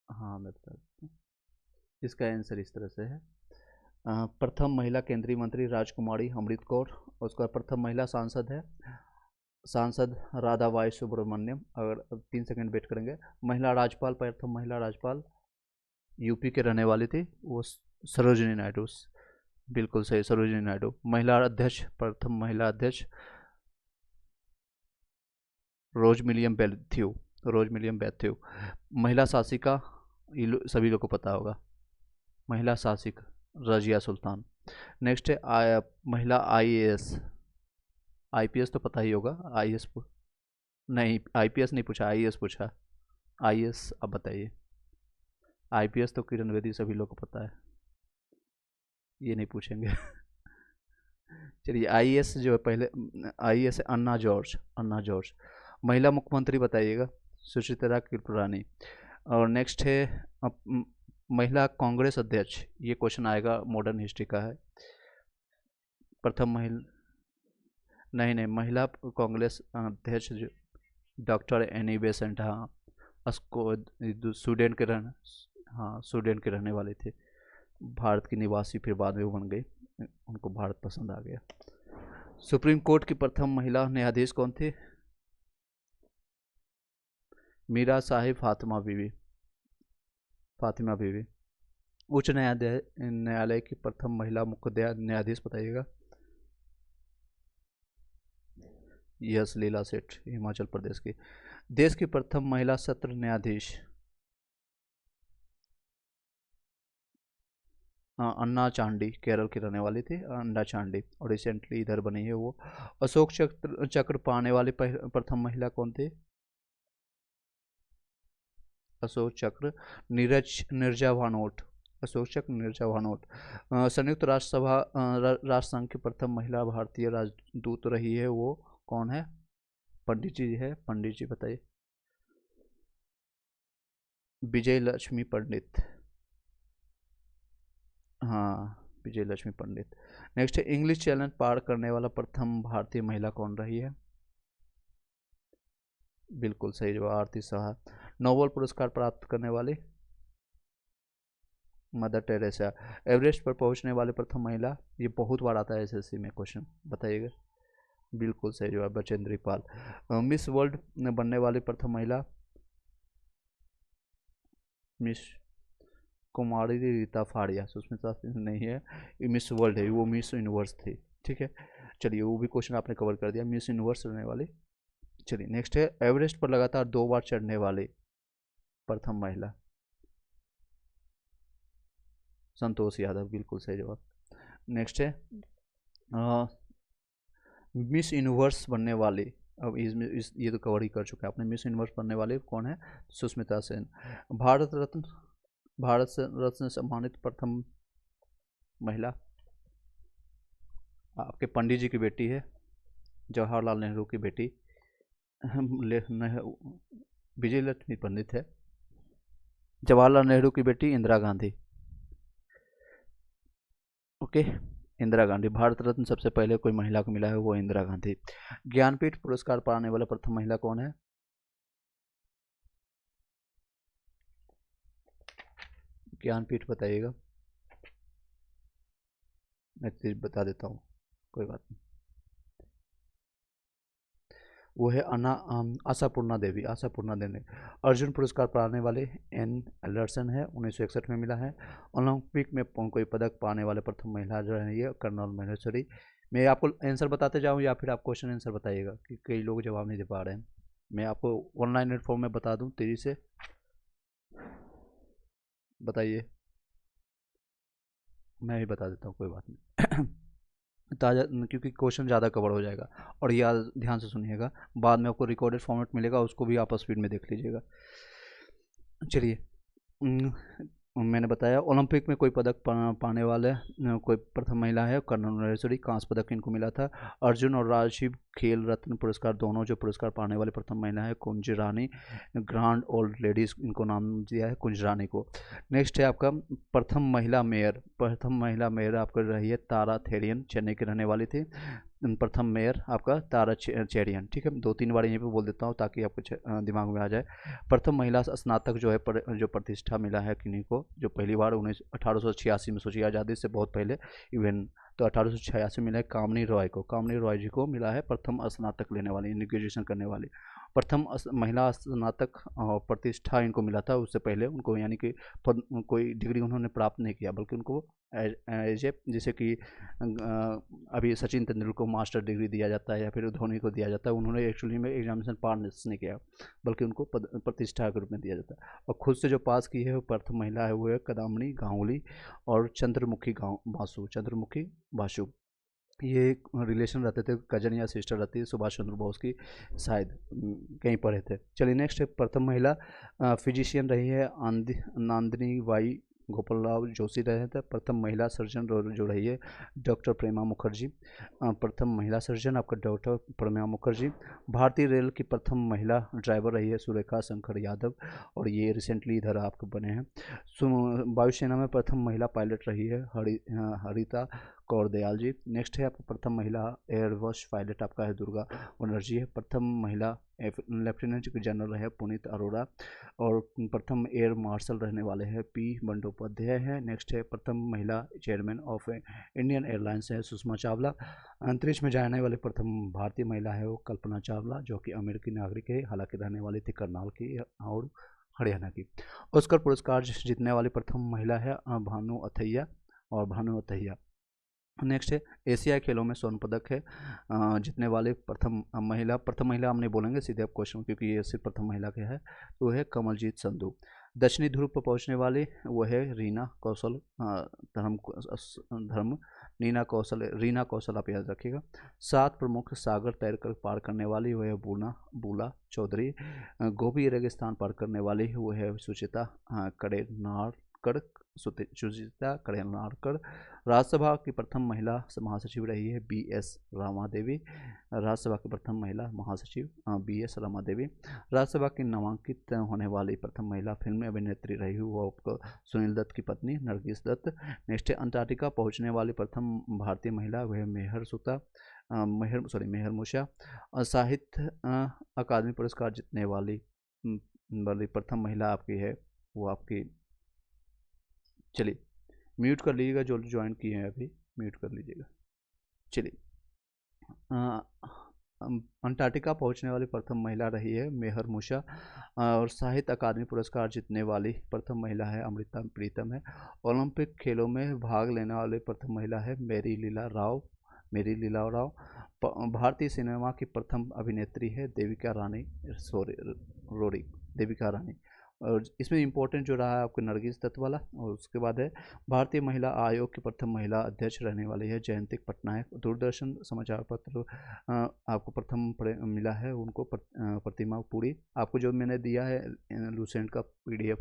हाँ मैं बता देता हूँ। इसका आंसर इस तरह से है, प्रथम महिला केंद्रीय मंत्री राजकुमारी अमृत कौर, उसका प्रथम महिला सांसद है सांसद राधा बाई सुब्रमण्यम। अगर 3 सेकंड वेट करेंगे। महिला राज्यपाल, प्रथम महिला राज्यपाल यूपी के रहने वाली थी वो सरोजिनी नायडू, बिल्कुल सही, सरोजिनी नायडू। महिला अध्यक्ष, प्रथम महिला अध्यक्ष रोज मिलियम बैथ्यू, रोज मिलियम बैथ्यू। महिला शासिका, सभी लोग को पता होगा, महिला शासिक रजिया सुल्तान। नेक्स्ट है महिला आईएएस, आईपीएस तो पता ही होगा, आईएएस नहीं, आईपीएस नहीं पूछा, आईएएस पूछा, आईएएस अब बताइए। आईपीएस तो किरण बेदी सभी लोग को पता है, ये नहीं पूछेंगे। चलिए आईएएस जो है पहले, आईएएस अन्ना जॉर्ज, अन्ना जॉर्ज। महिला मुख्यमंत्री बताइएगा, सुचित्रा कृपलानी। और नेक्स्ट है महिला कांग्रेस अध्यक्ष, ये क्वेश्चन आएगा, मॉडर्न हिस्ट्री का है। प्रथम महिला, नहीं नहीं, महिला कांग्रेस अध्यक्ष जो डॉक्टर एनी बेसेंट, हाँ उसको स्वीडन के रहने, हाँ स्वीडन के रहने वाले थे, भारत की निवासी फिर बाद में वो बन गई, उनको भारत पसंद आ गया। सुप्रीम कोर्ट की प्रथम महिला न्यायाधीश कौन थी? मीरा साहिब फातिमा बीवी, फातिमा बीवी। उच्च न्यायालय की प्रथम महिला मुख्य न्यायाधीश बताइएगा। यस, लीला सेठ, हिमाचल प्रदेश की। देश की प्रथम महिला सत्र न्यायाधीश, अन्ना चांडी, केरल की रहने वाली थी अन्ना चांडी, और रिसेंटली इधर बनी है वो। अशोक चक्र पाने वाली प्रथम महिला कौन थी? अशोक चक्र नीरजा भानोट, अशोक चक्र नीरजा भानोट। संयुक्त राष्ट्र सभा राष्ट्र संघ की प्रथम महिला भारतीय राजदूत रही है वो कौन है? पंडित जी है, पंडित जी बताइए। विजय लक्ष्मी पंडित, हाँ विजय लक्ष्मी पंडित। नेक्स्ट है इंग्लिश चैनल पार करने वाला प्रथम भारतीय महिला कौन रही है? बिल्कुल सही जवाब, आरती साहा। नोबेल पुरस्कार प्राप्त करने वाली? Mother Teresa. एवरेस्ट पर पहुंचने वाली प्रथम महिला? ये बहुत बार आता है एसएससी में क्वेश्चन, बताइएगा। बिल्कुल सही जवाब, बचेंद्री पाल। मिस वर्ल्ड बनने वाली प्रथम महिला, मिस कुमारी रीता फाड़िया, सुष्मिता सेन नहीं है, ये मिस वर्ल्ड है, वो मिस यूनिवर्स थी। ठीक है, चलिए वो भी क्वेश्चन आपने कवर कर दिया, मिस यूनिवर्स रहने वाली। चलिए नेक्स्ट है, एवरेस्ट पर लगातार 2 बार चढ़ने वाली प्रथम महिला, संतोष यादव, बिल्कुल सही जवाब। नेक्स्ट है, मिस यूनिवर्स बनने वाली, अब ये तो कवर ही कर चुका है आपने, मिस यूनिवर्स बनने वाले कौन है, सुष्मिता सेन। भारत रत्न, भारत से रत्न से सम्मानित प्रथम महिला, आपके पंडित जी की बेटी है, जवाहरलाल नेहरू की बेटी, विजय लक्ष्मी पंडित है, जवाहरलाल नेहरू की बेटी इंदिरा गांधी। ओके, इंदिरा गांधी, भारत रत्न सबसे पहले कोई महिला को मिला है वो इंदिरा गांधी। ज्ञानपीठ पुरस्कार पाने वाला प्रथम महिला कौन है, ज्ञानपीठ बताइएगा, मैं बता देता हूँ, कोई बात नहीं। वो है आशापूर्णा देवी, आशापूर्णा देवी। अर्जुन पुरस्कार पाने वाले एन एंडरसन है, 1961 में मिला है। ओलंपिक में कोई पदक पाने वाले प्रथम महिला जो है ये कर्नल महेश्वरी। मैं आपको आंसर बताते जाऊँ या फिर आप क्वेश्चन आंसर बताइएगा, कि कई लोग जवाब नहीं दे पा रहे हैं। मैं आपको ऑनलाइन प्लेटफॉर्म में बता दूँ तेजी से, बताइए, मैं भी बता देता हूँ, कोई बात नहीं। ताज़ा, क्योंकि क्वेश्चन ज़्यादा कवर हो जाएगा, और याद ध्यान से सुनिएगा, बाद में आपको रिकॉर्डेड फॉर्मेट मिलेगा, उसको भी आप स्पीड में देख लीजिएगा। चलिए, मैंने बताया ओलंपिक में कोई पदक पाने वाले कोई प्रथम महिला है कर्नल महेश्वरी, कांस्य पदक इनको मिला था। अर्जुन और राजीव खेल रत्न पुरस्कार दोनों जो पुरस्कार पाने वाले प्रथम महिला है कुंज रानी, ग्रांड ओल्ड लेडीज इनको नाम दिया है कुंज रानी को। नेक्स्ट है आपका प्रथम महिला मेयर, प्रथम महिला मेयर आपका रही है तारा थेरियन, चेन्नई की रहने वाली थी। प्रथम मेयर आपका तारा चेरियन। ठीक है, 2-3 बार यहीं पे बोल देता हूँ ताकि आपको दिमाग में आ जाए। प्रथम महिला स्नातक जो है जो प्रतिष्ठा मिला है किन्हीं को, जो पहली बार 1886 में, सोचिए आज़ादी से बहुत पहले इवन, तो 1886 मिला है कामनी रॉय को, कामनी रॉय जी को मिला है प्रथम स्नातक लेने वाली, ग्रेजुएशन करने वाली, प्रथम महिला स्नातक प्रतिष्ठा इनको मिला था। उससे पहले उनको यानी कि कोई डिग्री उन्होंने प्राप्त नहीं किया, बल्कि उनको एज ए, जैसे कि अभी सचिन तेंदुलकर को मास्टर डिग्री दिया जाता है या फिर धोनी को दिया जाता है, उन्होंने एक्चुअली में एग्जामिनेशन पास नहीं किया, बल्कि उनको प्रतिष्ठा के रूप में दिया जाता है। और खुद से जो पास की है वो प्रथम महिला है, वो है कदामनी गांगुली और चंद्रमुखी बासु, चंद्रमुखी बासु। ये एक रिलेशन रहते थे, कजन या सिस्टर रहती है सुभाष चंद्र बोस की, शायद कहीं पढ़े थे। चलिए नेक्स्ट है, प्रथम महिला फिजिशियन रही है नांदनी बाई गोपाल राव जोशी रहे थे। प्रथम महिला सर्जन जो रही है डॉक्टर प्रेमा मुखर्जी, प्रथम महिला सर्जन आपका डॉक्टर प्रेमा मुखर्जी। भारतीय रेल की प्रथम महिला ड्राइवर रही है सुरेखा शंकर यादव, और ये रिसेंटली इधर आपके बने हैं। वायुसेना में प्रथम महिला पायलट रही है हरिता कौर दयाल जी। नेक्स्ट है आपका प्रथम महिला एयरबस पायलट आपका है दुर्गा बनर्जी है। प्रथम महिला लेफ्टिनेंट जनरल है पुनीत अरोड़ा, और प्रथम एयर मार्शल रहने वाले हैं पी बंदोपाध्याय है। नेक्स्ट है प्रथम महिला चेयरमैन ऑफ इंडियन एयरलाइंस है सुषमा चावला। अंतरिक्ष में जाने वाली प्रथम भारतीय महिला है वो कल्पना चावला, जो कि अमेरिकी नागरिक है, हालांकि रहने वाली थी करनाल की और हरियाणा की। ऑस्कर पुरस्कार जीतने वाली प्रथम महिला है भानु अथैया, और भानु अथैया। नेक्स्ट है एशियाई खेलों में स्वर्ण पदक है जीतने वाले प्रथम महिला हम नहीं बोलेंगे सीधे आप क्वेश्चन, क्योंकि ये सिर्फ प्रथम महिला के है, तो वो है कमलजीत संधू। दक्षिणी ध्रुव पर पहुंचने वाले वो है रीना कौशल आप याद रखिएगा। 7 प्रमुख सागर तैरकर पार करने वाली वो है बूला चौधरी। गोबी रेगिस्तान पार करने वाली वो है सुचिता कड़ेनारकर। राज्यसभा की प्रथम महिला महासचिव रही है BS रमा देवी, राज्यसभा की प्रथम महिला महासचिव BS रमा देवी। राज्यसभा की नामांकित होने वाली प्रथम महिला फिल्म अभिनेत्री रही है वो सुनील दत्त की पत्नी नरगिस दत्त। नेक्स्ट है अंटार्कटिका पहुंचने वाली प्रथम भारतीय महिला वह मेहर मूषा। साहित्य अकादमी पुरस्कार जीतने वाली प्रथम महिला आपकी है वो आपकी, चलिए म्यूट कर लीजिएगा जो ज्वाइन किए हैं अभी, म्यूट कर लीजिएगा। चलिए अंटार्कटिका पहुंचने वाली प्रथम महिला रही है मेहर मूसा। और साहित्य अकादमी पुरस्कार जीतने वाली प्रथम महिला है अमृता प्रीतम है। ओलंपिक खेलों में भाग लेने वाली प्रथम महिला है मेरी लीला राव। भारतीय सिनेमा की प्रथम अभिनेत्री है देविका रानी रोडी, देविका रानी। और इसमें इम्पोर्टेंट जो रहा है आपको नरगिस दत्त वाला। और उसके बाद है भारतीय महिला आयोग की प्रथम महिला अध्यक्ष रहने वाली है जयंती पटनायक। दूरदर्शन समाचार पत्र आपको प्रथम मिला है उनको प्रतिमा पुरी। आपको जो मैंने दिया है लूसेंट का PDF,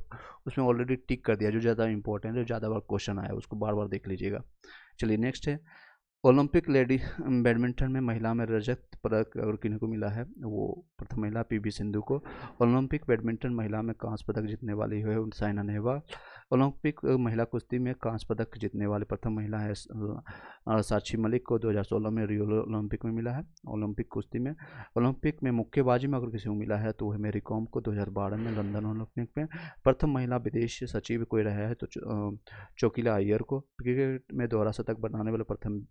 उसमें ऑलरेडी टिक कर दिया जो ज़्यादा इंपॉर्टेंट है, ज़्यादा बार क्वेश्चन आया उसको बार बार देख लीजिएगा। चलिए नेक्स्ट है ओलंपिक लेडी बैडमिंटन में महिला में रजत पदक और किन्हीं को मिला है, वो प्रथम महिला PV सिंधु को। ओलंपिक बैडमिंटन महिला में कांस्य पदक जीतने वाली है साइना नेहवाल। ओलंपिक महिला कुश्ती में कांस्य पदक जीतने वाली प्रथम महिला है साक्षी मलिक को 2016 में रियो ओलंपिक में मिला है ओलंपिक कुश्ती में। ओलंपिक में मुक्केबाजी में अगर किसी को मिला है तो वह मेरी कॉम को 2012 में लंदन ओलंपिक में। प्रथम महिला विदेश सचिव कोई रहा है तो चोकिला अय्यर को। क्रिकेट में दोहरा शतक बनाने वाले प्रथम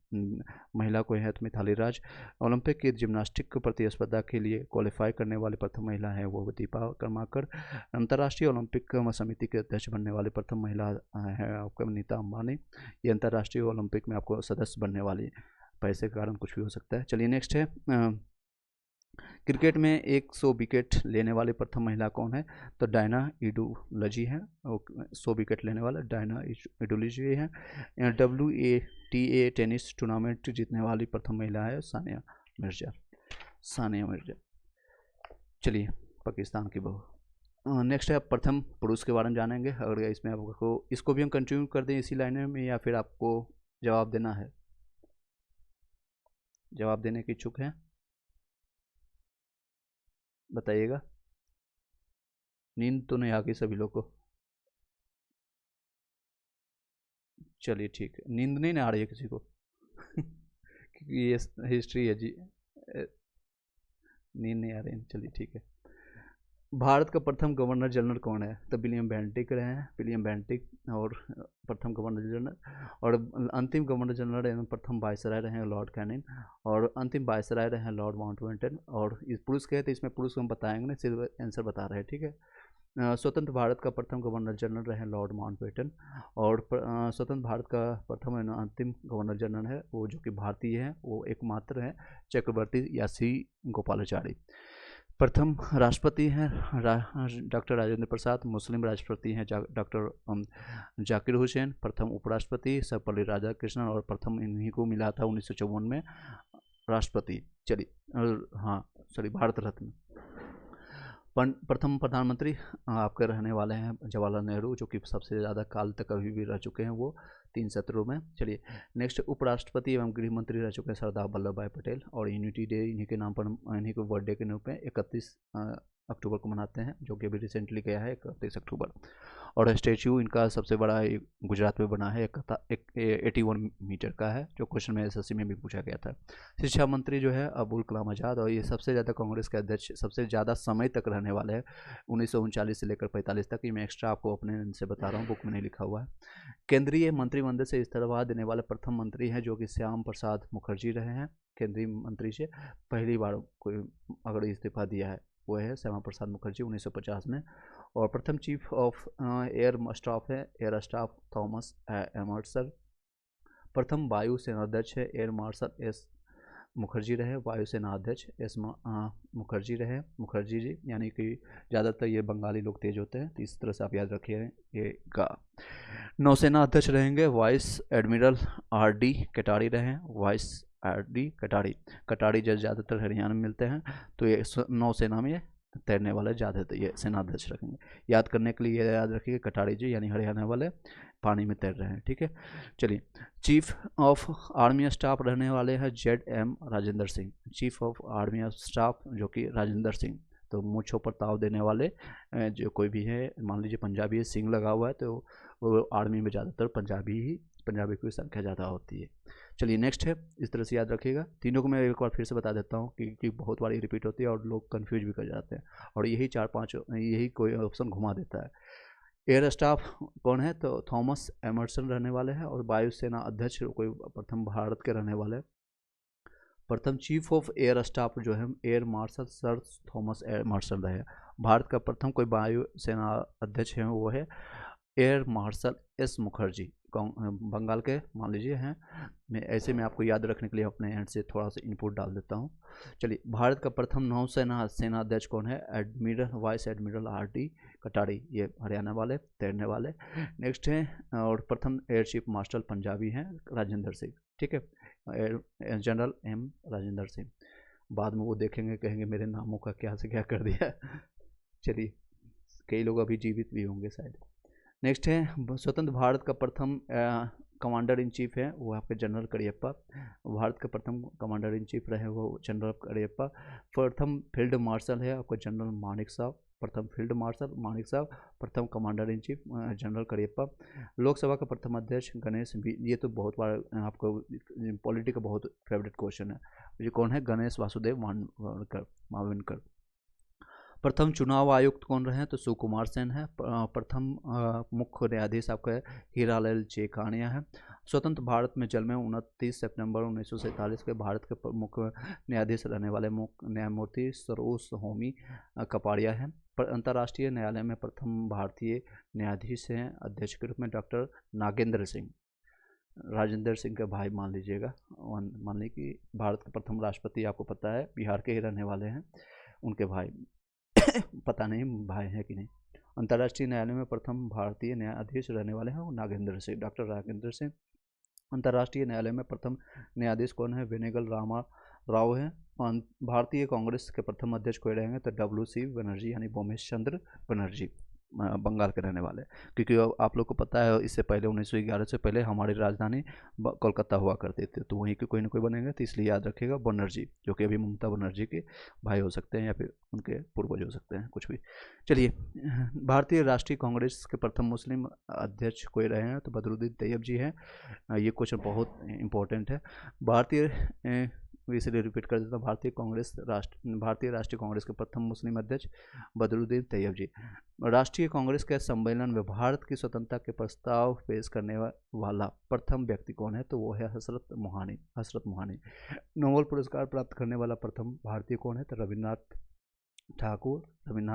महिला को है तो मिथाली राज। ओलंपिक की जिम्नास्टिक प्रतिस्पर्धा के लिए क्वालिफाई करने वाली प्रथम महिला है वो दीपा कर्माकर। अंतर्राष्ट्रीय ओलंपिक समिति के अध्यक्ष बनने वाली प्रथम महिला है आपका नीता अंबानी। ये अंतर्राष्ट्रीय ओलंपिक में आपको सदस्य बनने वाली, पैसे के कारण कुछ भी हो सकता है। चलिए नेक्स्ट है क्रिकेट में 100 विकेट लेने वाली प्रथम महिला कौन है तो डायना इडुलजी है। 100 विकेट लेने वाला डायना इडुलजी है। WTA टेनिस टूर्नामेंट जीतने वाली प्रथम महिला है सानिया मिर्जा। चलिए पाकिस्तान की बहू। नेक्स्ट है प्रथम पुरुष के बारे में जानेंगे। अगर इसमें आपको इसको भी हम कंटिन्यू कर दें इसी लाइन में या फिर आपको जवाब देना है, जवाब देने की इच्छुक है बताइएगा। नींद तो नहीं आ गई सभी लोग को? चलिए ठीक है, नींद नहीं आ रही है किसी को क्योंकि ये हिस्ट्री है जी, नींद नहीं आ रही है। चलिए ठीक है। भारत का प्रथम गवर्नर जनरल कौन है तो विलियम बेंटिक रहे हैं, विलियम बेंटिक और प्रथम गवर्नर जनरल। और अंतिम गवर्नर जनरल एवं प्रथम वायसराय रहे हैं लॉर्ड कैनिंग। और अंतिम वायसराय रहे हैं लॉर्ड माउंटबेटन। और इस पुरुष के हैं तो इसमें पुरुष को हम बताएंगे ना, सिर्फ आंसर बता रहे हैं, ठीक है। स्वतंत्र भारत का प्रथम गवर्नर जनरल रहे लॉर्ड माउंटबेटन। और स्वतंत्र भारत का प्रथम अंतिम गवर्नर जनरल है वो जो कि भारतीय है वो एकमात्र है चक्रवर्ती यासी गोपालाचारी। प्रथम राष्ट्रपति हैं डॉक्टर राजेंद्र प्रसाद। मुस्लिम राष्ट्रपति हैं डॉक्टर जाकिर हुसैन। प्रथम उपराष्ट्रपति सर्वपल्ली राधाकृष्णन। और प्रथम इन्हीं को मिला था 1954 में राष्ट्रपति। चलिए हाँ सॉरी भारत रत्न। प्रथम प्रधानमंत्री आपके रहने वाले हैं जवाहरलाल नेहरू जो कि सबसे ज़्यादा काल तक अभी भी रह चुके हैं वो 3 सत्रों में। चलिए नेक्स्ट उपराष्ट्रपति एवं गृह मंत्री रह चुके हैं सरदार वल्लभ भाई पटेल। और यूनिटी डे इन्हीं के नाम पर, इन्हीं को बर्थडे के रूप में 31 अक्टूबर को मनाते हैं जो कि अभी रिसेंटली गया है 31 अक्टूबर। और स्टैचू इनका सबसे बड़ा गुजरात में बना है 81 मीटर का है जो क्वेश्चन में SSC में भी पूछा गया था। शिक्षा मंत्री जो है अबुल कलाम आज़ाद। और ये सबसे ज़्यादा कांग्रेस के अध्यक्ष सबसे ज़्यादा समय तक रहने वाले हैं 1939 से लेकर 45 तक। ये मैं एक्स्ट्रा आपको अपने से बता रहा हूँ, बुक में नहीं लिखा हुआ है। केंद्रीय मंत्रिमंडल से इस्तीफा देने वाले प्रथम मंत्री हैं जो कि श्याम प्रसाद मुखर्जी रहे हैं। केंद्रीय मंत्री से पहली बार कोई अगर इस्तीफा दिया है वो है श्यामा प्रसाद मुखर्जी 1950 में। और प्रथम चीफ ऑफ एयर स्टाफ है एयर स्टाफ थॉमस एमर्सन। प्रथम वायु सेनाध्यक्ष है एयर मार्शल S मुखर्जी रहे। वायुसेना अध्यक्ष S मुखर्जी रहे, मुखर्जी जी। यानी कि ज़्यादातर ये बंगाली लोग तेज होते हैं तो इस तरह से आप याद रखिएगा। नौसेना अध्यक्ष रहेंगे वाइस एडमिरल RD कटारी रहे। वाइस RD कटारी जज ज़्यादातर हरियाणा में मिलते हैं तो ये नौसेना में तैरने वाले ज़्यादातर ये सेनाध्यक्ष रखेंगे। याद करने के लिए याद रखिए कटारी जी यानी हरियाणा वाले पानी में तैर रहे हैं, ठीक है। चलिए चीफ ऑफ आर्मी स्टाफ रहने वाले हैं ZM Rajendra Singh. Chief of army staff जो कि राजेंद्र सिंह। तो मूँछों पर ताव देने वाले जो कोई भी है, मान लीजिए पंजाबी है, सिंह लगा हुआ है तो वो आर्मी में ज़्यादातर पंजाबी की संख्या ज़्यादा होती है। चलिए नेक्स्ट है, इस तरह से याद रखिएगा। तीनों को मैं एक बार फिर से बता देता हूँ कि बहुत बार रिपीट होती है और लोग कंफ्यूज भी कर जाते हैं और यही 4-5 यही कोई ऑप्शन घुमा देता है। एयर स्टाफ कौन है तो थॉमस एमर्सन रहने वाले हैं। और वायुसेना अध्यक्ष कोई प्रथम भारत के रहने वाले प्रथम चीफ ऑफ एयर स्टाफ जो है air marshal sir Thomas air marshal रहे। भारत का प्रथम कोई वायु सेना अध्यक्ष है वो है air marshal S Mukherjee, Bengal के मान लीजिए हैं। मैं ऐसे में आपको याद रखने के लिए अपने एंड से थोड़ा सा इनपुट डाल देता हूँ। चलिए, भारत का प्रथम नौसेना सेनाध्यक्ष कौन है? Admiral vice admiral R.D. कटारी, ये हरियाणा वाले तैरने वाले। नेक्स्ट है और प्रथम एयर चीफ मार्शल पंजाबी हैं राजेंद्र सिंह, ठीक है, जनरल M राजेंद्र सिंह। बाद में वो देखेंगे कहेंगे मेरे नामों का क्या से क्या कर दिया। चलिए, कई लोग अभी जीवित भी होंगे शायद। नेक्स्ट है स्वतंत्र भारत का प्रथम कमांडर इन चीफ है वो आपके जनरल करियप्पा। भारत का प्रथम कमांडर इन चीफ रहे वो जनरल करियप्पा। प्रथम फील्ड मार्शल है आपका जनरल मानिक साहब, प्रथम फील्ड मार्शल मानिक साहब, प्रथम commander in chief general Cariappa. Lok Sabha का प्रथम अध्यक्ष गणेश, ये तो बहुत बार आपको पॉलिटी का बहुत फेवरेट क्वेश्चन है, ये कौन है? गणेश वासुदेव मावनकर। प्रथम चुनाव आयुक्त कौन रहे हैं? तो सुकुमार सेन है। प्रथम मुख्य न्यायाधीश आपका हीरालाल चेकानिया है। स्वतंत्र भारत में जल में 29 सितंबर 1947 के भारत के मुख्य न्यायाधीश रहने वाले न्यायमूर्ति सरोज होमी कपाड़िया है। पर अंतर्राष्ट्रीय न्यायालय में प्रथम भारतीय न्यायाधीश हैं अध्यक्ष के रूप में डॉक्टर नागेंद्र सिंह, राजेंद्र सिंह के भाई मान लीजिएगा। मान लीजिए कि भारत के प्रथम राष्ट्रपति आपको पता है बिहार के ही रहने वाले हैं, उनके भाई पता नहीं भाई है कि नहीं। अंतर्राष्ट्रीय न्यायालय में प्रथम भारतीय न्यायाधीश रहने वाले हैं नागेंद्र सिंह, डॉक्टर नागेंद्र सिंह। अंतर्राष्ट्रीय न्यायालय में प्रथम न्यायाधीश कौन है? वेनुगोपाल रामा राव है। भारतीय कांग्रेस के प्रथम अध्यक्ष कोई रहेंगे? तो WC बनर्जी यानी भूमेश चंद्र बनर्जी, बंगाल के रहने वाले। क्योंकि आप लोग को पता है इससे पहले 1911 से पहले हमारी राजधानी कोलकाता हुआ करते थे, तो वहीं के कोई ना कोई बनेंगे, तो इसलिए याद रखिएगा बनर्जी, जो कि अभी ममता बनर्जी के भाई हो सकते हैं या फिर उनके पूर्वज हो सकते हैं, कुछ भी। चलिए, भारतीय राष्ट्रीय कांग्रेस के प्रथम मुस्लिम अध्यक्ष कोई रहे हैं? तो बदरुद्दीन तैयब जी हैं। ये क्वेश्चन बहुत इंपॉर्टेंट है। भारतीय इसलिए रिपीट कर देता हूँ, भारतीय राष्ट्रीय कांग्रेस के प्रथम मुस्लिम अध्यक्ष बदरुद्दीन तैयब जी। राष्ट्रीय कांग्रेस के सम्मेलन में भारत की स्वतंत्रता के प्रस्ताव पेश करने वाला प्रथम व्यक्ति कौन है? तो वो है हसरत मोहानी। नोबेल पुरस्कार प्राप्त करने वाला प्रथम भारतीय कौन है? तो रविन्द्रनाथ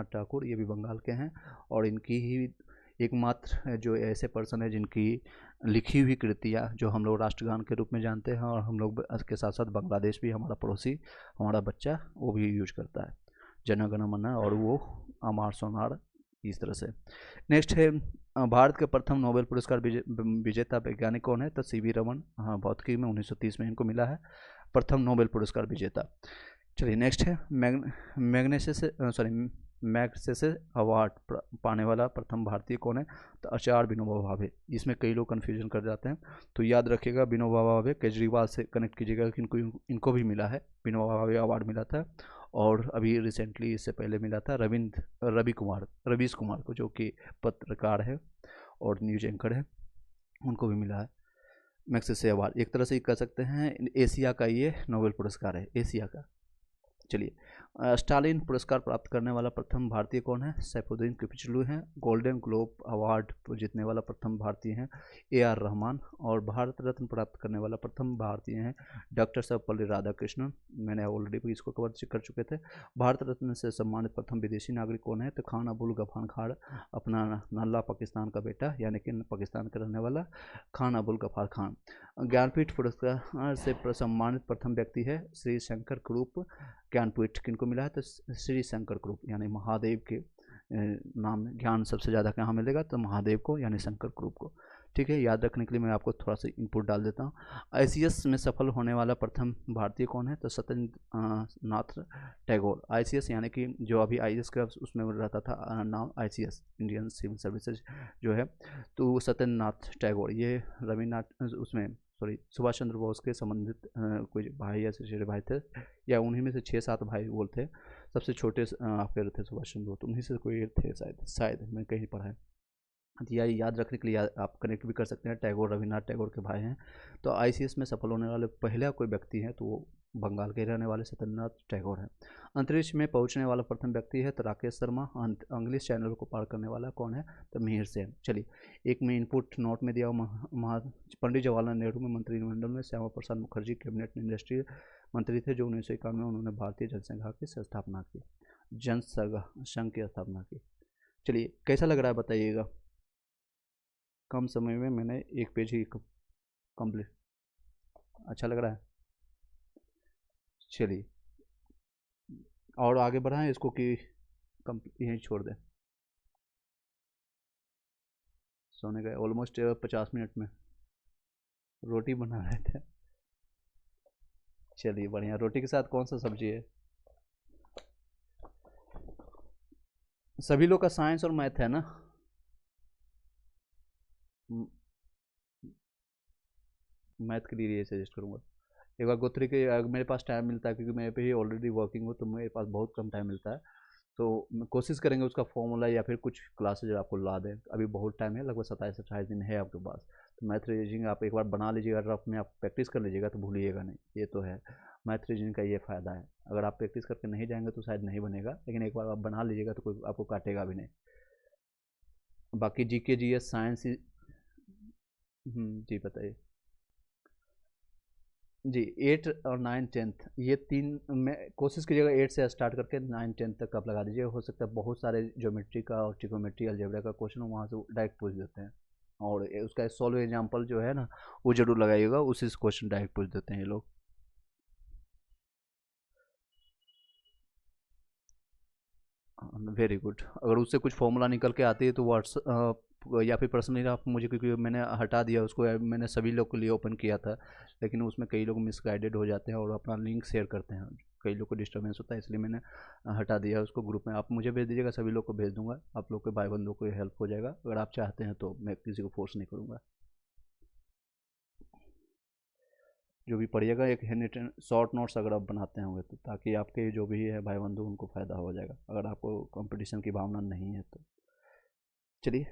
ठाकुर, ये भी बंगाल के हैं और इनकी ही एकमात्र जो ऐसे पर्सन है जिनकी लिखी हुई कृतियाँ जो हम लोग राष्ट्रगान के रूप में जानते हैं, और हम लोग के साथ साथ बांग्लादेश भी हमारा पड़ोसी, हमारा बच्चा वो भी यूज करता है, जन गण मन, और वो अमर सोनार, इस तरह से। नेक्स्ट है भारत के प्रथम नोबेल पुरस्कार विजेता वैज्ञानिक कौन है? तो CV रमन, हाँ, भौतिकी में 1930 में इनको मिला है प्रथम नोबेल पुरस्कार विजेता। चलिए, नेक्स्ट है मैग्सेसे अवार्ड पाने वाला प्रथम भारतीय कौन है? तो आचार्य विनोबा भावे। इसमें कई लोग कन्फ्यूजन कर जाते हैं, तो याद रखिएगा विनोबा भावे, केजरीवाल से कनेक्ट कीजिएगा कि इनको भी मिला है, विनोबा भावे अवार्ड मिला था, और अभी रिसेंटली इससे पहले मिला था रवीश कुमार को, जो कि पत्रकार है और न्यूज एंकर है, उनको भी मिला है मैग्सेसे अवार्ड। एक तरह से कह सकते हैं एशिया का ये नोबेल पुरस्कार है, एशिया का। चलिए, स्टालिन पुरस्कार प्राप्त करने वाला प्रथम भारतीय कौन है? सैफुद्दीन किचलू हैं। गोल्डन ग्लोब अवार्ड जीतने वाला प्रथम भारतीय हैं AR रहमान। और भारत रत्न प्राप्त करने वाला प्रथम भारतीय हैं डॉक्टर सर्वपल्ली राधाकृष्णन। मैंने ऑलरेडी इसको कवर कर चुके थे। भारत रत्न से सम्मानित प्रथम विदेशी नागरिक कौन है? तो खान अबुल गफार खान, अपना नल्ला पाकिस्तान का बेटा, यानी कि पाकिस्तान का रहने वाला खान अबुल गफार खान। ज्ञानपीठ पुरस्कार से सम्मानित प्रथम व्यक्ति है श्री शंकर कुरूप। ज्ञानपीठ किनको मिला है? तो श्री शंकर कुरूप, यानी महादेव के नाम ज्ञान सबसे ज़्यादा कहाँ मिलेगा? तो महादेव को, यानी शंकर कुरूप को। ठीक है, याद रखने के लिए मैं आपको थोड़ा सा इनपुट डाल देता हूँ। ICS में सफल होने वाला प्रथम भारतीय कौन है? तो सत्येंद्र नाथ टैगोर। ICS यानी कि जो अभी IAS का उसमें रहता था नाम ICS, इंडियन सिविल सर्विसेज जो है, तो सत्येंद्र नाथ टैगोर, ये रविन्द्रनाथ उसमें सुभाष चंद्र बोस के संबंधित कोई भाई या चचेरे भाई थे, या उन्हीं में से 6-7 भाई बोल थे। सबसे छोटे आप कह रहे थे सुभाष चंद्र बोस, तो उन्हीं से कोई थे शायद मैं कहीं पढ़ा है। या याद रखने के लिए आप कनेक्ट भी कर सकते हैं, टैगोर रविन्द्रनाथ टैगोर के भाई हैं। तो ICS में सफल होने वाले पहला कोई व्यक्ति है तो वो बंगाल के रहने वाले सत्येंद्रनाथ टैगोर हैं। अंतरिक्ष में पहुंचने वाला प्रथम व्यक्ति है तो राकेश शर्मा। इंग्लिश चैनल को पार करने वाला कौन है? तो मिहिर सेन। चलिए, एक में इनपुट नोट में दिया पंडित जवाहरलाल नेहरू में मंत्रिमंडल में श्यामा प्रसाद मुखर्जी कैबिनेट मिनिस्ट्री मंत्री थे जो 1951 में उन्होंने भारतीय जनसंघ की स्थापना की, जनसंघ संघ की स्थापना की। चलिए कैसा लग रहा है बताइएगा। कम समय में मैंने एक पेज ही कंप्लीट, अच्छा लग रहा है। चलिए और आगे बढ़ाएं इसको कि यहीं छोड़ दें। सोने गए ऑलमोस्ट 50 मिनट में। रोटी बना रहे थे। चलिए बढ़िया। रोटी के साथ कौन सा सब्जी है? सभी लोग का साइंस और मैथ है ना? मैथ के लिए ये सजेस्ट करूँगा एक बार गोत्री के, अगर मेरे पास टाइम मिलता है क्योंकि मेरे पे ही ऑलरेडी वर्किंग हो तो मेरे पास बहुत कम टाइम मिलता है, तो कोशिश करेंगे उसका फॉर्मूला या फिर कुछ क्लासेज आपको ला दें। अभी बहुत टाइम है, लगभग 27-28 दिन है आपके पास, तो मैथ रीजनिंग आप एक बार बना लीजिएगा, रफ में आप प्रैक्टिस कर लीजिएगा तो भूलिएगा नहीं, ये तो है। मैथ रीजनिंग का ये फ़ायदा है, अगर आप प्रैक्टिस करके नहीं जाएंगे तो शायद नहीं बनेगा, लेकिन एक बार आप बना लीजिएगा तो कोई आपको काटेगा भी नहीं। बाकी जीके जीएस साइंस। जी बताइए। जी 8 और 9 10 ये तीन में कोशिश कीजिएगा, 8 से स्टार्ट करके 9 10 तक आप लगा दीजिए। हो सकता है बहुत सारे ज्योमेट्री का और ट्रिगोमेट्री अलजेब्रा का क्वेश्चन वहाँ से डायरेक्ट पूछ देते हैं, और उसका सॉल्व एग्जाम्पल जो है ना वो जरूर लगाइएगा, उसी से क्वेश्चन डायरेक्ट पूछ देते हैं ये लोग। Very good. अगर उससे कुछ फॉर्मूला निकल के आती है तो व्हाट्सअप या फिर पर्सनली आप मुझे, क्योंकि मैंने हटा दिया उसको, मैंने सभी लोग के लिए ओपन किया था, लेकिन उसमें कई लोग मिसगाइडेड हो जाते हैं और अपना लिंक शेयर करते हैं, कई लोग को डिस्टर्बेंस होता है, इसलिए मैंने हटा दिया उसको। ग्रुप में आप मुझे भेज दीजिएगा, सभी लोग को भेज दूंगा, आप लोग के भाई बंधुओं को हेल्प हो जाएगा। अगर आप चाहते हैं तो मैं किसी को फोर्स नहीं करूँगा। जो भी पढ़िएगा एक हैंड रिटन शॉर्ट नोट्स अगर आप बनाते होंगे तो, ताकि आपके जो भी है भाई बंधु उनको फ़ायदा हो जाएगा, अगर आपको कंपटीशन की भावना नहीं है तो। चलिए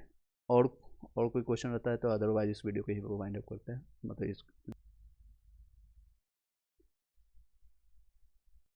और कोई क्वेश्चन रहता है तो, अदरवाइज इस वीडियो को ही वाइंड अप करते हैं, मतलब इस